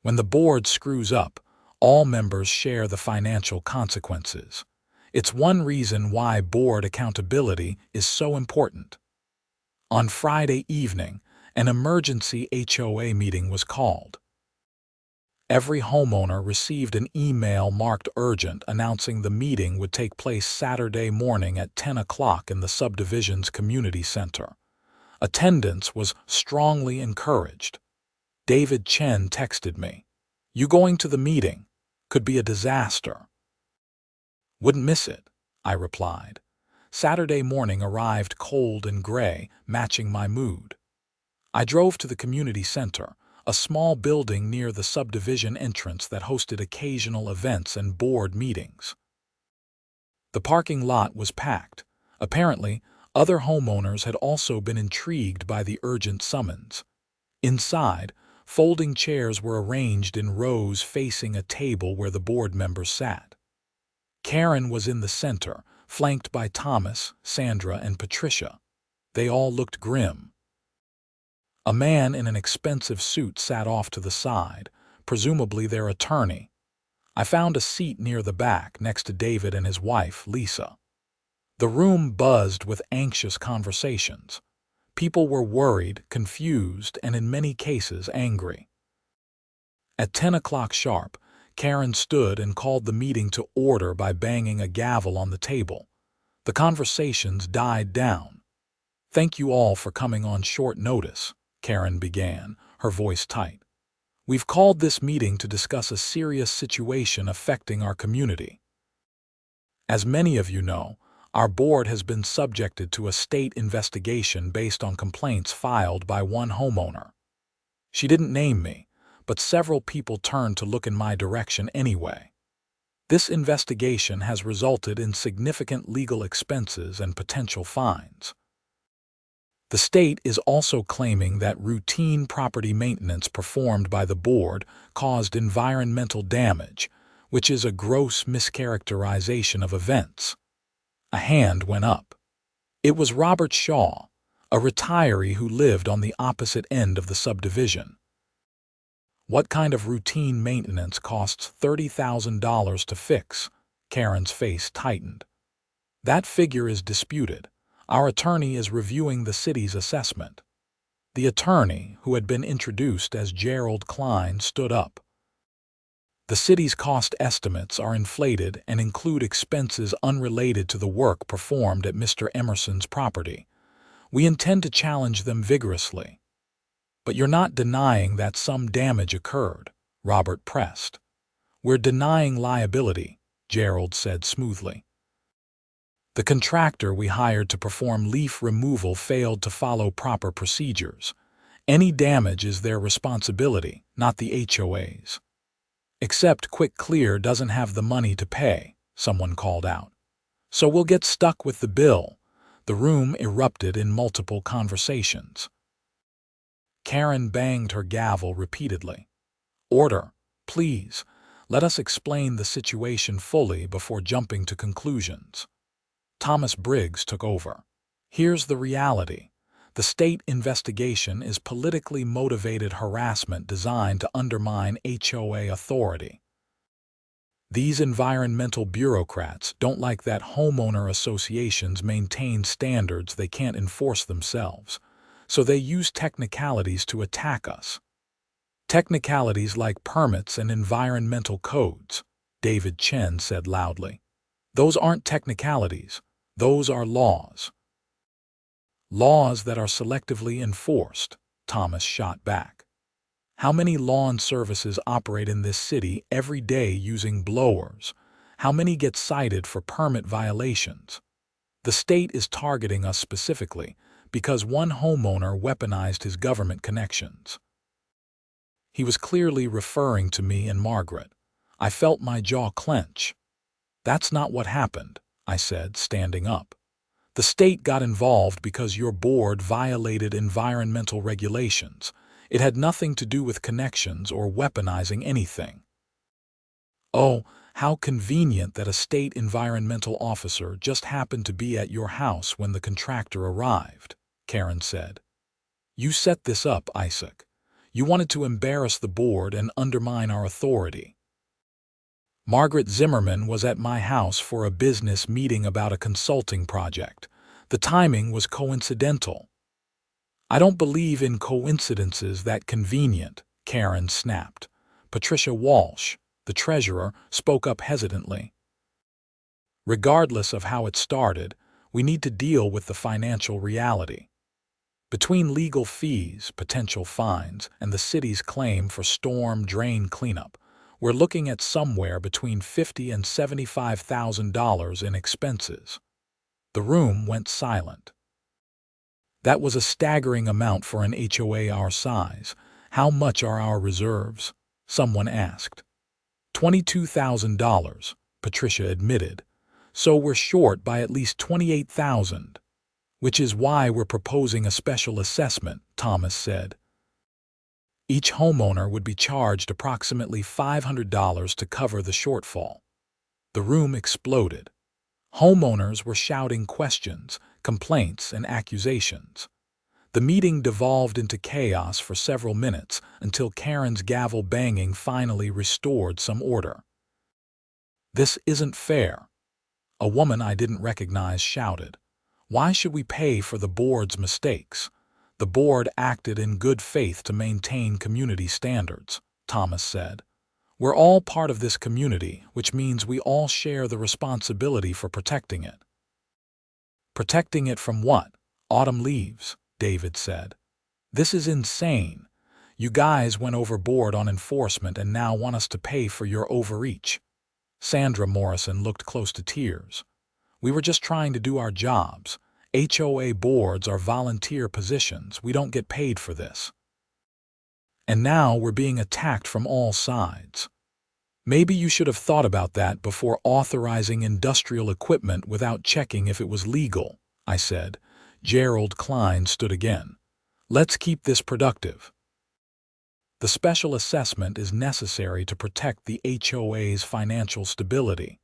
Speaker 1: When the board screws up, all members share the financial consequences. It's one reason why board accountability is so important. On Friday evening, an emergency HOA meeting was called. Every homeowner received an email marked urgent announcing the meeting would take place Saturday morning at 10 o'clock in the subdivision's community center. Attendance was strongly encouraged. David Chen texted me, "You going to the meeting? Could be a disaster." "Wouldn't miss it," I replied. Saturday morning arrived cold and gray, matching my mood. I drove to the community center, a small building near the subdivision entrance that hosted occasional events and board meetings. The parking lot was packed. Apparently, other homeowners had also been intrigued by the urgent summons. Inside, folding chairs were arranged in rows facing a table where the board members sat. Karren was in the center, flanked by Thomas, Sandra, and Patricia. They all looked grim. A man in an expensive suit sat off to the side, presumably their attorney. I found a seat near the back next to David and his wife, Lisa. The room buzzed with anxious conversations. People were worried, confused, and in many cases angry. At 10 o'clock sharp, Karren stood and called the meeting to order by banging a gavel on the table. The conversations died down. "Thank you all for coming on short notice," Karren began, her voice tight. "We've called this meeting to discuss a serious situation affecting our community. As many of you know, our board has been subjected to a state investigation based on complaints filed by one homeowner. She didn't name me, but several people turned to look in my direction anyway. This investigation has resulted in significant legal expenses and potential fines. The state is also claiming that routine property maintenance performed by the board caused environmental damage, which is a gross mischaracterization of events. A hand went up. It was Robert Shaw, a retiree who lived on the opposite end of the subdivision. What kind of routine maintenance costs $30,000 to fix? Karren's face tightened. That figure is disputed. Our attorney is reviewing the city's assessment. The attorney, who had been introduced as Gerald Klein, stood up. The city's cost estimates are inflated and include expenses unrelated to the work performed at Mr. Emerson's property. We intend to challenge them vigorously. But you're not denying that some damage occurred, Robert pressed. We're denying liability, Gerald said smoothly. The contractor we hired to perform leaf removal failed to follow proper procedures. Any damage is their responsibility, not the HOA's. Except Quick Clear doesn't have the money to pay, someone called out. So we'll get stuck with the bill. The room erupted in multiple conversations. Karren banged her gavel repeatedly. Order, please. Let us explain the situation fully before jumping to conclusions. Thomas Briggs took over. Here's the reality. The state investigation is politically motivated harassment designed to undermine HOA authority. These environmental bureaucrats don't like that homeowner associations maintain standards they can't enforce themselves, so they use technicalities to attack us. Technicalities like permits and environmental codes, David Chen said loudly. Those aren't technicalities. Those are laws. Laws that are selectively enforced, Thomas shot back. How many lawn services operate in this city every day using blowers? How many get cited for permit violations? The state is targeting us specifically because one homeowner weaponized his government connections. He was clearly referring to me and Margaret. I felt my jaw clench. That's not what happened, I said, standing up. The state got involved because your board violated environmental regulations. It had nothing to do with connections or weaponizing anything. Oh, how convenient that a state environmental officer just happened to be at your house when the contractor arrived, Karren said. You set this up, Isaac. You wanted to embarrass the board and undermine our authority. Margaret Zimmerman was at my house for a business meeting about a consulting project. The timing was coincidental. I don't believe in coincidences that convenient, Karren snapped. Patricia Walsh, the treasurer, spoke up hesitantly. Regardless of how it started, we need to deal with the financial reality. Between legal fees, potential fines, and the city's claim for storm drain cleanup, we're looking at somewhere between $50,000 and $75,000 in expenses. The room went silent. That was a staggering amount for an HOA our size. How much are our reserves? Someone asked. $22,000, Patricia admitted. So we're short by at least $28,000. Which is why we're proposing a special assessment, Thomas said. Each homeowner would be charged approximately $500 to cover the shortfall. The room exploded. Homeowners were shouting questions, complaints, and accusations. The meeting devolved into chaos for several minutes until Karren's gavel banging finally restored some order. This isn't fair. A woman I didn't recognize shouted. Why should we pay for the board's mistakes? The board acted in good faith to maintain community standards, Thomas said. We're all part of this community, which means we all share the responsibility for protecting it. Protecting it from what? Autumn leaves, David said. This is insane. You guys went overboard on enforcement and now want us to pay for your overreach. Sandra Morrison looked close to tears. We were just trying to do our jobs. HOA boards are volunteer positions. We don't get paid for this. and now we're being attacked from all sides. Maybe you should have thought about that before authorizing industrial equipment without checking if it was legal, I said. Gerald Klein stood again. Let's keep this productive. The special assessment is necessary to protect the HOA's financial stability.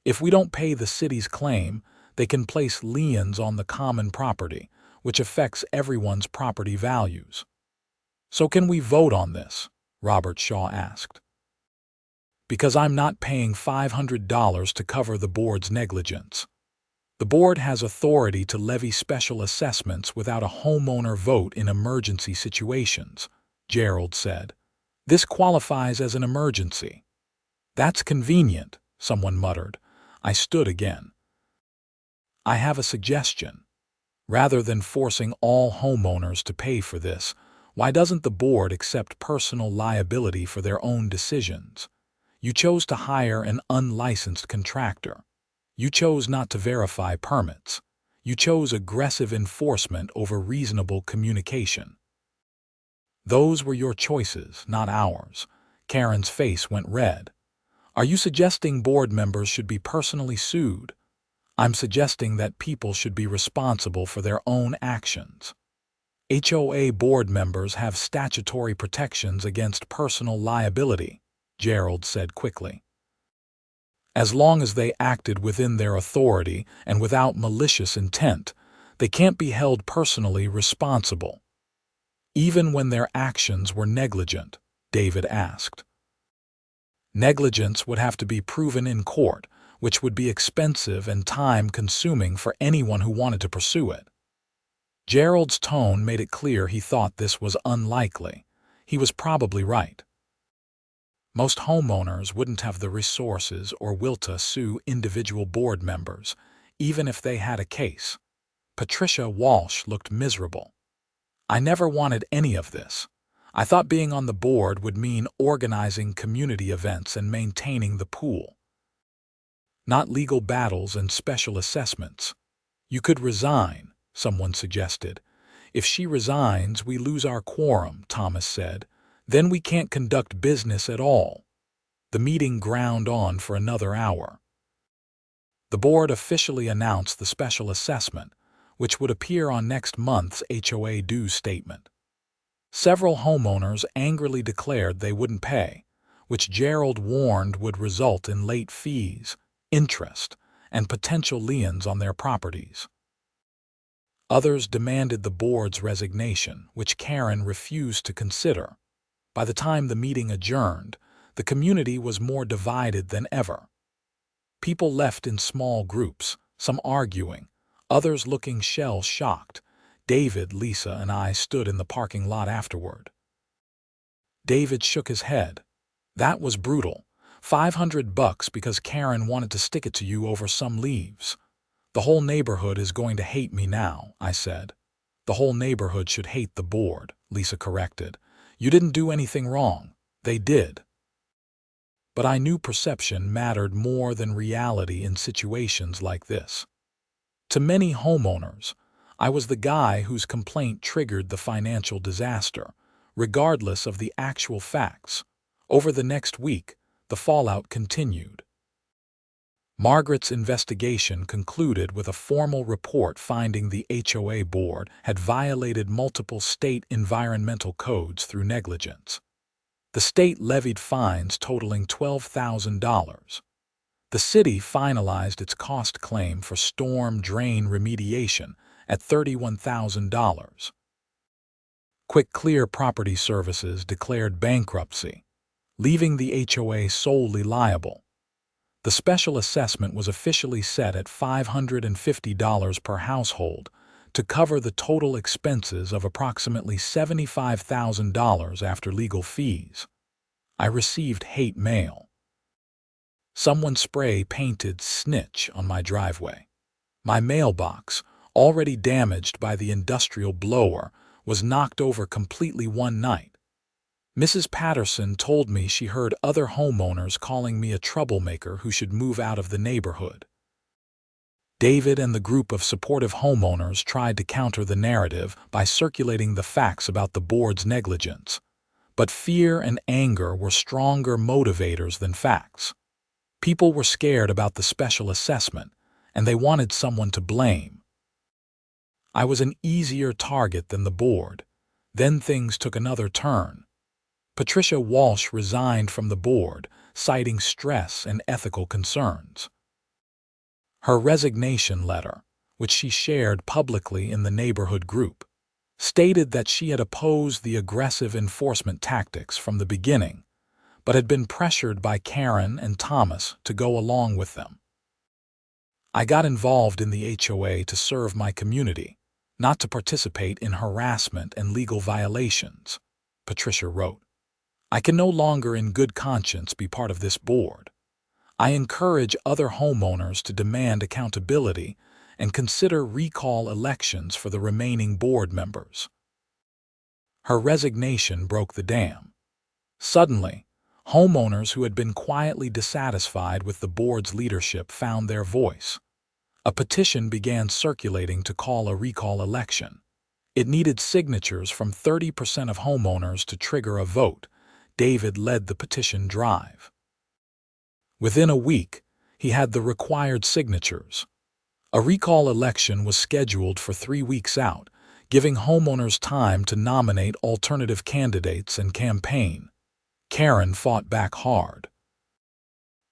Speaker 1: If we don't pay the city's claim, they can place liens on the common property, which affects everyone's property values. So can we vote on this? Robert Shaw asked. Because I'm not paying $500 to cover the board's negligence. The board has authority to levy special assessments without a homeowner vote in emergency situations, Gerald said. This qualifies as an emergency. That's convenient, someone muttered. I stood again. I have a suggestion. Rather than forcing all homeowners to pay for this, why doesn't the board accept personal liability for their own decisions? You chose to hire an unlicensed contractor. You chose not to verify permits. You chose aggressive enforcement over reasonable communication. Those were your choices, not ours. Karren's face went red. Are you suggesting board members should be personally sued? I'm suggesting that people should be responsible for their own actions. HOA board members have statutory protections against personal liability, Gerald said quickly. As long as they acted within their authority and without malicious intent, they can't be held personally responsible. Even when their actions were negligent, David asked. Negligence would have to be proven in court, which would be expensive and time-consuming for anyone who wanted to pursue it. Gerald's tone made it clear he thought this was unlikely. He was probably right. Most homeowners wouldn't have the resources or will to sue individual board members, even if they had a case. Patricia Walsh looked miserable. I never wanted any of this. I thought being on the board would mean organizing community events and maintaining the pool. Not legal battles and special assessments. You could resign, someone suggested. If she resigns, we lose our quorum, Thomas said. Then we can't conduct business at all. The meeting ground on for another hour. The board officially announced the special assessment, which would appear on next month's HOA dues statement. Several homeowners angrily declared they wouldn't pay, which Gerald warned would result in late fees, interest, and potential liens on their properties. Others demanded the board's resignation, which Karren refused to consider. By the time the meeting adjourned, the community was more divided than ever. People left in small groups, some arguing, others looking shell-shocked. David, Lisa, and I stood in the parking lot afterward. David shook his head. That was brutal. $500 because Karren wanted to stick it to you over some leaves. The whole neighborhood is going to hate me now, I said. The whole neighborhood should hate the board, Lisa corrected. You didn't do anything wrong. They did. But I knew perception mattered more than reality in situations like this. To many homeowners, I was the guy whose complaint triggered the financial disaster, regardless of the actual facts. Over the next week, the fallout continued. Margaret's investigation concluded with a formal report finding the HOA board had violated multiple state environmental codes through negligence. The state levied fines totaling $12,000. The city finalized its cost claim for storm drain remediation at $31,000. Quick Clear Property Services declared bankruptcy, leaving the HOA solely liable. The special assessment was officially set at $550 per household to cover the total expenses of approximately $75,000 after legal fees. I received hate mail. Someone spray-painted "snitch" on my driveway. My mailbox, already damaged by the industrial blower, was knocked over completely one night. Mrs. Patterson told me she heard other homeowners calling me a troublemaker who should move out of the neighborhood. David and the group of supportive homeowners tried to counter the narrative by circulating the facts about the board's negligence. but fear and anger were stronger motivators than facts. People were scared about the special assessment, and they wanted someone to blame. I was an easier target than the board. Then things took another turn. Patricia Walsh resigned from the board, citing stress and ethical concerns. Her resignation letter, which she shared publicly in the neighborhood group, stated that she had opposed the aggressive enforcement tactics from the beginning, but had been pressured by Karren and Thomas to go along with them. I got involved in the HOA to serve my community, not to participate in harassment and legal violations, Patricia wrote. I can no longer in good conscience be part of this board. I encourage other homeowners to demand accountability and consider recall elections for the remaining board members. Her resignation broke the dam. Suddenly, homeowners who had been quietly dissatisfied with the board's leadership found their voice. A petition began circulating to call a recall election. It needed signatures from 30% of homeowners to trigger a vote. David led the petition drive. Within a week, he had the required signatures. A recall election was scheduled for 3 weeks out, giving homeowners time to nominate alternative candidates and campaign. Karren fought back hard.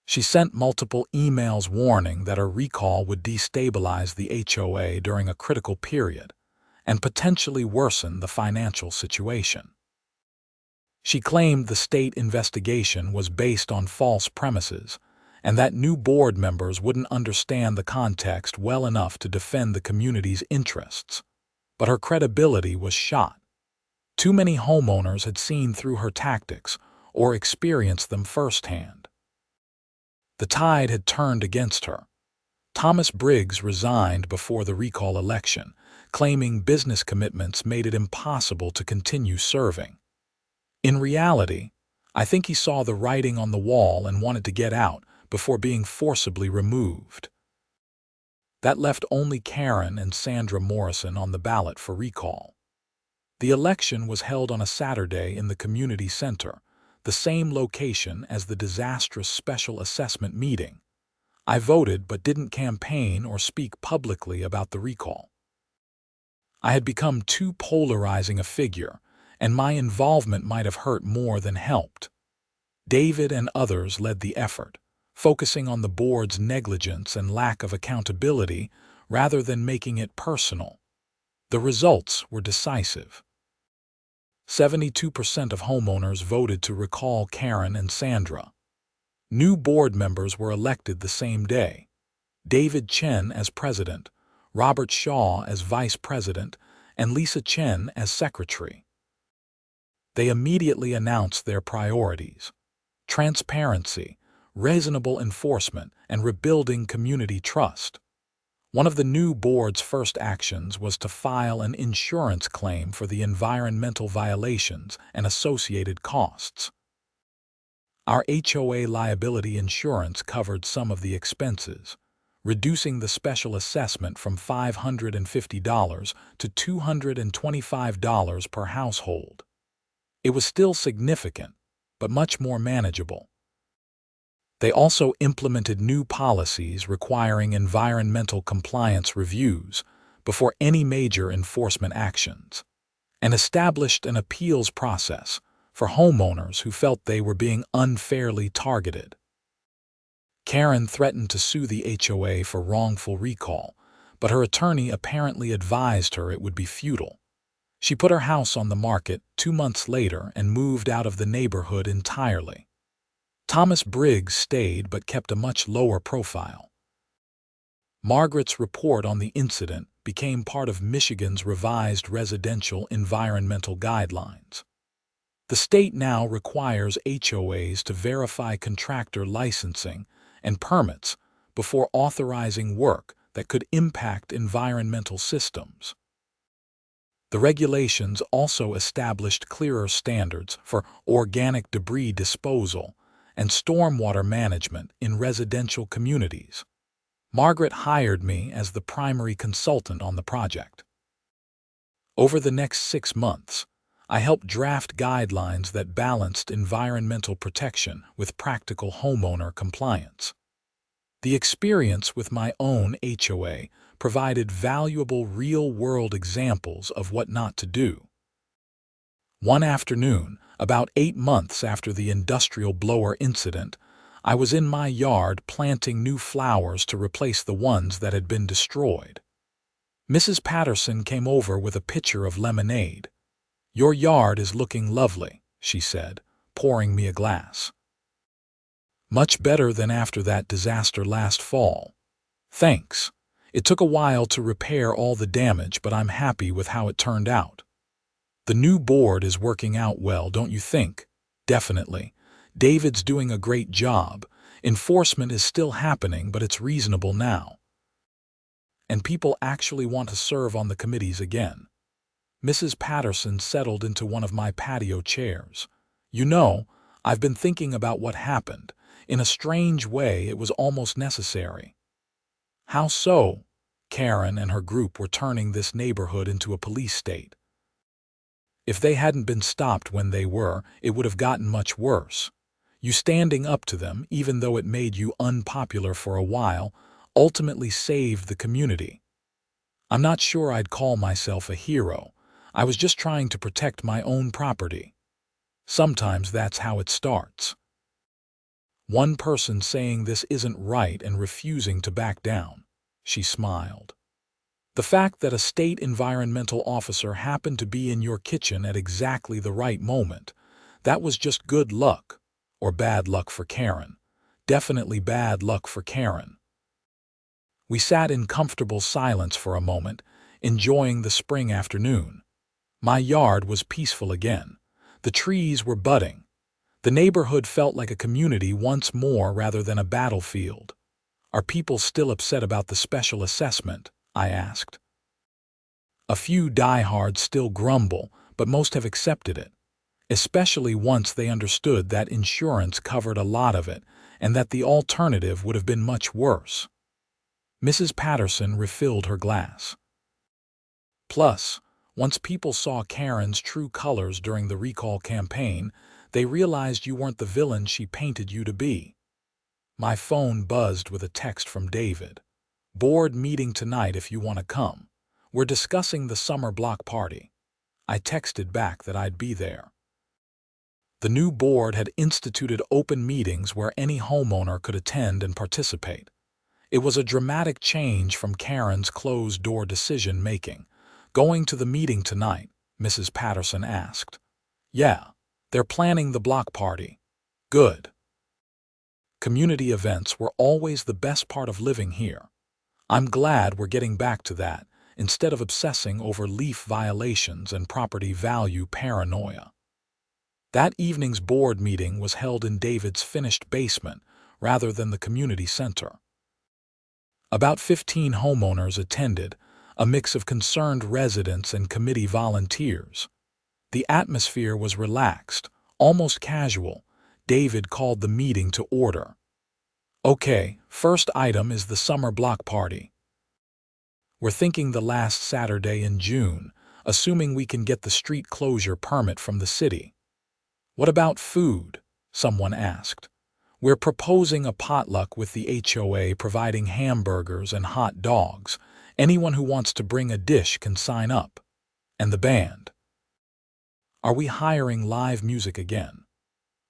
Speaker 1: She sent multiple emails warning that a recall would destabilize the HOA during a critical period and potentially worsen the financial situation. She claimed the state investigation was based on false premises and that new board members wouldn't understand the context well enough to defend the community's interests. But her credibility was shot. Too many homeowners had seen through her tactics or experienced them firsthand. The tide had turned against her. Thomas Briggs resigned before the recall election, claiming business commitments made it impossible to continue serving. In reality, I think he saw the writing on the wall and wanted to get out before being forcibly removed. That left only Karren and Sandra Morrison on the ballot for recall. The election was held on a Saturday in the community center, the same location as the disastrous special assessment meeting. I voted but didn't campaign or speak publicly about the recall. I had become too polarizing a figure, and my involvement might have hurt more than helped. David and others led the effort, focusing on the board's negligence and lack of accountability rather than making it personal. The results were decisive. 72% of homeowners voted to recall Karren and Sandra. New board members were elected the same day. David Chen as president, Robert Shaw as vice president, and Lisa Chen as secretary. They immediately announced their priorities: transparency, reasonable enforcement, and rebuilding community trust. One of the new board's first actions was to file an insurance claim for the environmental violations and associated costs. Our HOA liability insurance covered some of the expenses, reducing the special assessment from $550 to $225 per household. It was still significant, but much more manageable. They also implemented new policies requiring environmental compliance reviews before any major enforcement actions, and established an appeals process for homeowners who felt they were being unfairly targeted. Karren threatened to sue the HOA for wrongful recall, but her attorney apparently advised her it would be futile. She put her house on the market 2 months later and moved out of the neighborhood entirely. Thomas Briggs stayed but kept a much lower profile. Margaret's report on the incident became part of Michigan's revised residential environmental guidelines. The state now requires HOAs to verify contractor licensing and permits before authorizing work that could impact environmental systems. The regulations also established clearer standards for organic debris disposal and stormwater management in residential communities. Margaret hired me as the primary consultant on the project. Over the next 6 months, I helped draft guidelines that balanced environmental protection with practical homeowner compliance. The experience with my own HOA provided valuable real-world examples of what not to do. One afternoon, about 8 months after the industrial blower incident, I was in my yard planting new flowers to replace the ones that had been destroyed. Mrs. Patterson came over with a pitcher of lemonade. "Your yard is looking lovely," she said, pouring me a glass. "Much better than after that disaster last fall." "Thanks. It took a while to repair all the damage, but I'm happy with how it turned out." "The new board is working out well, don't you think?" "Definitely. David's doing a great job. Enforcement is still happening, but it's reasonable now. And people actually want to serve on the committees again." Mrs. Patterson settled into one of my patio chairs. "You know, I've been thinking about what happened. In a strange way, it was almost necessary." "How so?" Karren and her group were turning this neighborhood into a police state. "If they hadn't been stopped when they were, it would have gotten much worse. You standing up to them, even though it made you unpopular for a while, ultimately saved the community. I'm not sure I'd call myself a hero. I was just trying to protect my own property. Sometimes that's how it starts." One person saying this isn't right and refusing to back down. She smiled. "The fact that a state environmental officer happened to be in your kitchen at exactly the right moment, that was just good luck. Or bad luck for Karren. Definitely bad luck for Karren." We sat in comfortable silence for a moment, enjoying the spring afternoon. My yard was peaceful again. The trees were budding. The neighborhood felt like a community once more rather than a battlefield. "Are people still upset about the special assessment?" I asked. "A few diehards still grumble, but most have accepted it. Especially once they understood that insurance covered a lot of it and that the alternative would have been much worse." Mrs. Patterson refilled her glass. "Plus, once people saw Karren's true colors during the recall campaign, they realized you weren't the villain she painted you to be." My phone buzzed with a text from David. "Board meeting tonight if you want to come. We're discussing the summer block party." I texted back that I'd be there. The new board had instituted open meetings where any homeowner could attend and participate. It was a dramatic change from Karren's closed-door decision-making. "Going to the meeting tonight?" Mrs. Patterson asked. "Yeah, they're planning the block party." "Good." Community events were always the best part of living here. I'm glad we're getting back to that, instead of obsessing over leaf violations and property value paranoia. That evening's board meeting was held in David's finished basement rather than the community center. About 15 homeowners attended, a mix of concerned residents and committee volunteers. The atmosphere was relaxed, almost casual. David called the meeting to order. "Okay, first item is the summer block party. We're thinking the last Saturday in June, assuming we can get the street closure permit from the city." "What about food?" someone asked. "We're proposing a potluck with the HOA providing hamburgers and hot dogs. Anyone who wants to bring a dish can sign up." "And the band? Are we hiring live music again?"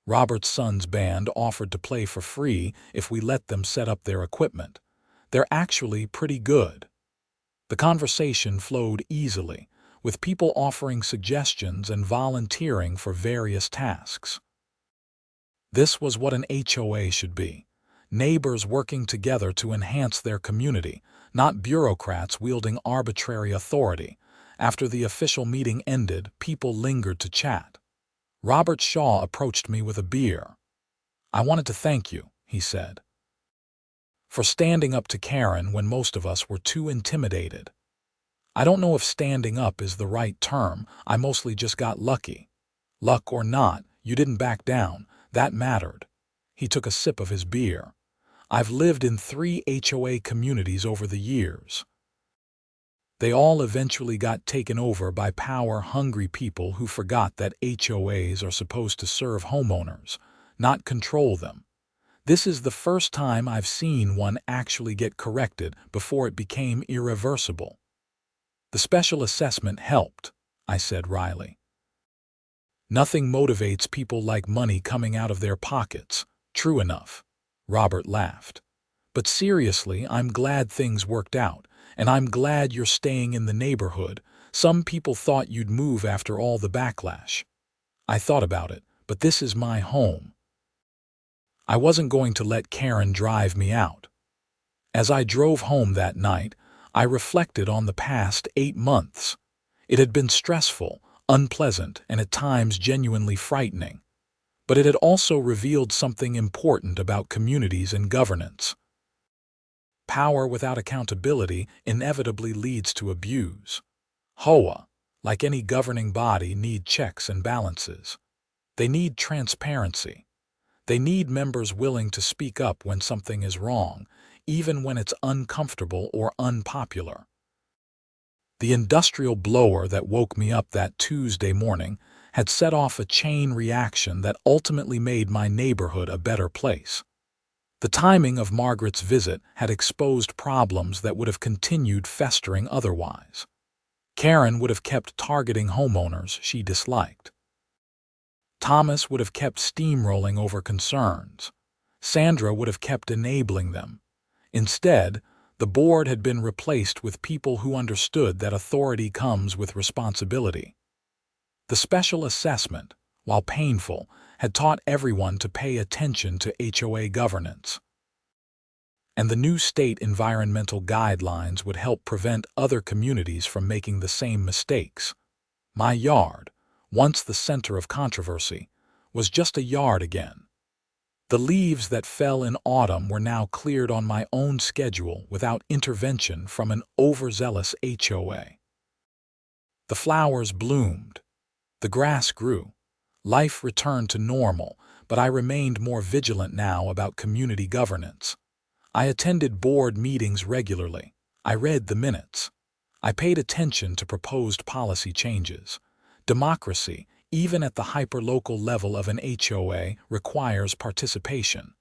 Speaker 1: Robert's son's band offered to play for free if we let them set up their equipment. They're actually pretty good. The conversation flowed easily, with people offering suggestions and volunteering for various tasks. This was what an HOA should be. Neighbors working together to enhance their community, not bureaucrats wielding arbitrary authority. After the official meeting ended, people lingered to chat. Robert Shaw approached me with a beer. "I wanted to thank you," he said, "for standing up to Karren when most of us were too intimidated." "I don't know if standing up is the right term. I mostly just got lucky." "Luck or not, you didn't back down. That mattered." He took a sip of his beer. "I've lived in 3 HOA communities over the years. They all eventually got taken over by power-hungry people who forgot that HOAs are supposed to serve homeowners, not control them. This is the first time I've seen one actually get corrected before it became irreversible. The special assessment helped, I said wryly. Nothing motivates people like money coming out of their pockets. True enough. Robert laughed. But seriously, I'm glad things worked out, and I'm glad you're staying in the neighborhood. Some people thought you'd move after all the backlash. I thought about it, but this is my home. I wasn't going to let Karren drive me out. As I drove home that night, I reflected on the past 8 months. It had been stressful, unpleasant, and at times genuinely frightening. But it had also revealed something important about communities and governance. Power without accountability inevitably leads to abuse. HOA, like any governing body, need checks and balances. They need transparency. They need members willing to speak up when something is wrong, even when it's uncomfortable or unpopular. The industrial blower that woke me up that Tuesday morning had set off a chain reaction that ultimately made my neighborhood a better place. The timing of Margaret's visit had exposed problems that would have continued festering otherwise. Karren would have kept targeting homeowners she disliked. Thomas would have kept steamrolling over concerns. Sandra would have kept enabling them. Instead, the board had been replaced with people who understood that authority comes with responsibility. The special assessment, while painful, had taught everyone to pay attention to HOA governance. And the new state environmental guidelines would help prevent other communities from making the same mistakes. My yard, once the center of controversy, was just a yard again. The leaves that fell in autumn were now cleared on my own schedule without intervention from an overzealous HOA. The flowers bloomed. The grass grew. Life returned to normal, but I remained more vigilant now about community governance. I attended board meetings regularly. I read the minutes. I paid attention to proposed policy changes. Democracy, even at the hyperlocal level of an HOA, requires participation.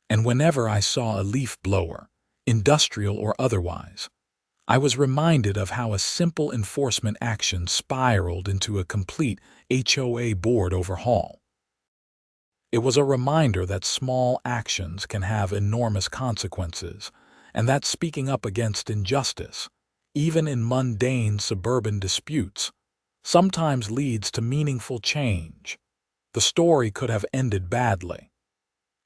Speaker 1: And whenever I saw a leaf blower, industrial or otherwise, I was reminded of how a simple enforcement action spiraled into a complete HOA board overhaul. It was a reminder that small actions can have enormous consequences, and that speaking up against injustice, even in mundane suburban disputes, sometimes leads to meaningful change. The story could have ended badly.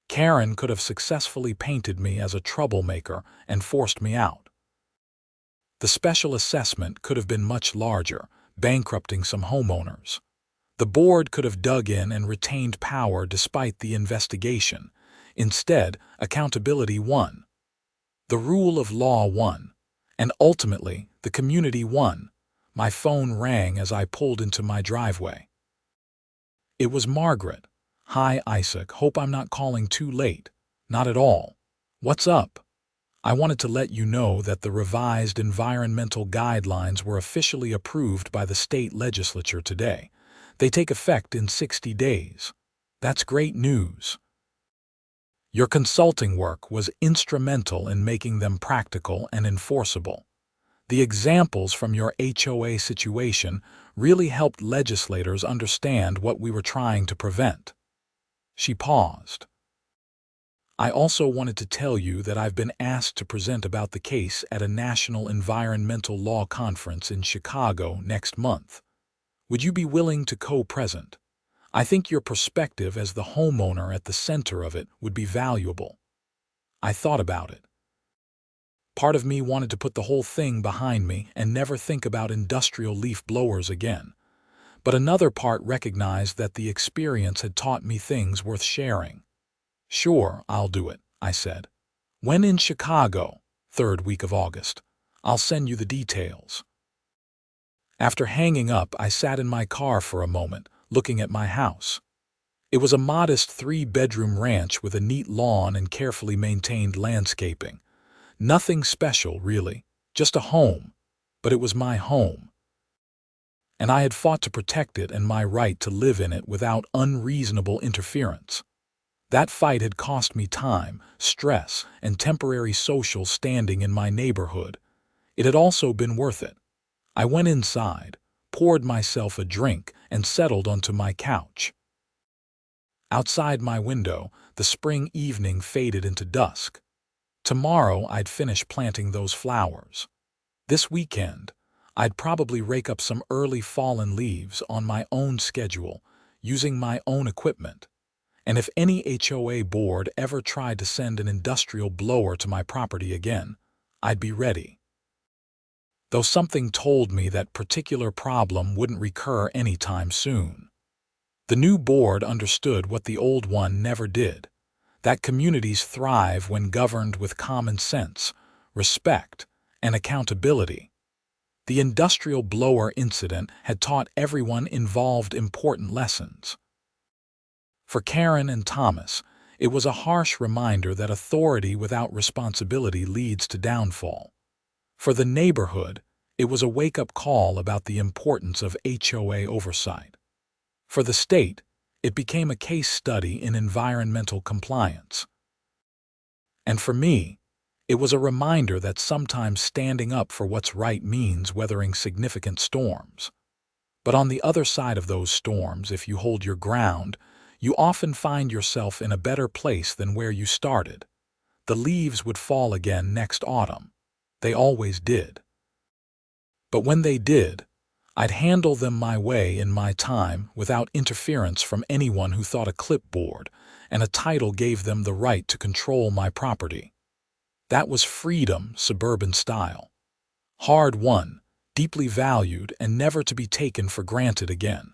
Speaker 1: Karren could have successfully painted me as a troublemaker and forced me out. The special assessment could have been much larger, bankrupting some homeowners. The board could have dug in and retained power despite the investigation. Instead, accountability won. The rule of law won. And ultimately, the community won. My phone rang as I pulled into my driveway. It was Margaret. "Hi, Isaac. Hope I'm not calling too late." "Not at all. What's up?" "I wanted to let you know that the revised environmental guidelines were officially approved by the state legislature today. They take effect in 60 days. That's great news. Your consulting work was instrumental in making them practical and enforceable. The examples from your HOA situation really helped legislators understand what we were trying to prevent." She paused. "I also wanted to tell you that I've been asked to present about the case at a national environmental law conference in Chicago next month. Would you be willing to co-present? I think your perspective as the homeowner at the center of it would be valuable." I thought about it. Part of me wanted to put the whole thing behind me and never think about industrial leaf blowers again. But another part recognized that the experience had taught me things worth sharing. "Sure, I'll do it," I said. "When in Chicago?" "Third week of August. I'll send you the details." After hanging up, I sat in my car for a moment, looking at my house. It was a modest 3-bedroom ranch with a neat lawn and carefully maintained landscaping. Nothing special, really, just a home, but it was my home, and I had fought to protect it and my right to live in it without unreasonable interference. That fight had cost me time, stress, and temporary social standing in my neighborhood. It had also been worth it. I went inside, poured myself a drink, and settled onto my couch. Outside my window, the spring evening faded into dusk. Tomorrow I'd finish planting those flowers. This weekend, I'd probably rake up some early fallen leaves on my own schedule, using my own equipment. And if any HOA board ever tried to send an industrial blower to my property again, I'd be ready. Though something told me that particular problem wouldn't recur anytime soon. The new board understood what the old one never did, that communities thrive when governed with common sense, respect, and accountability. The industrial blower incident had taught everyone involved important lessons. For Karren and Thomas, it was a harsh reminder that authority without responsibility leads to downfall. For the neighborhood, it was a wake-up call about the importance of HOA oversight. For the state, it became a case study in environmental compliance. And for me, it was a reminder that sometimes standing up for what's right means weathering significant storms. But on the other side of those storms, if you hold your ground, you often find yourself in a better place than where you started. The leaves would fall again next autumn. They always did. But when they did, I'd handle them my way in my time without interference from anyone who thought a clipboard and a title gave them the right to control my property. That was freedom, suburban style. Hard won, deeply valued, and never to be taken for granted again.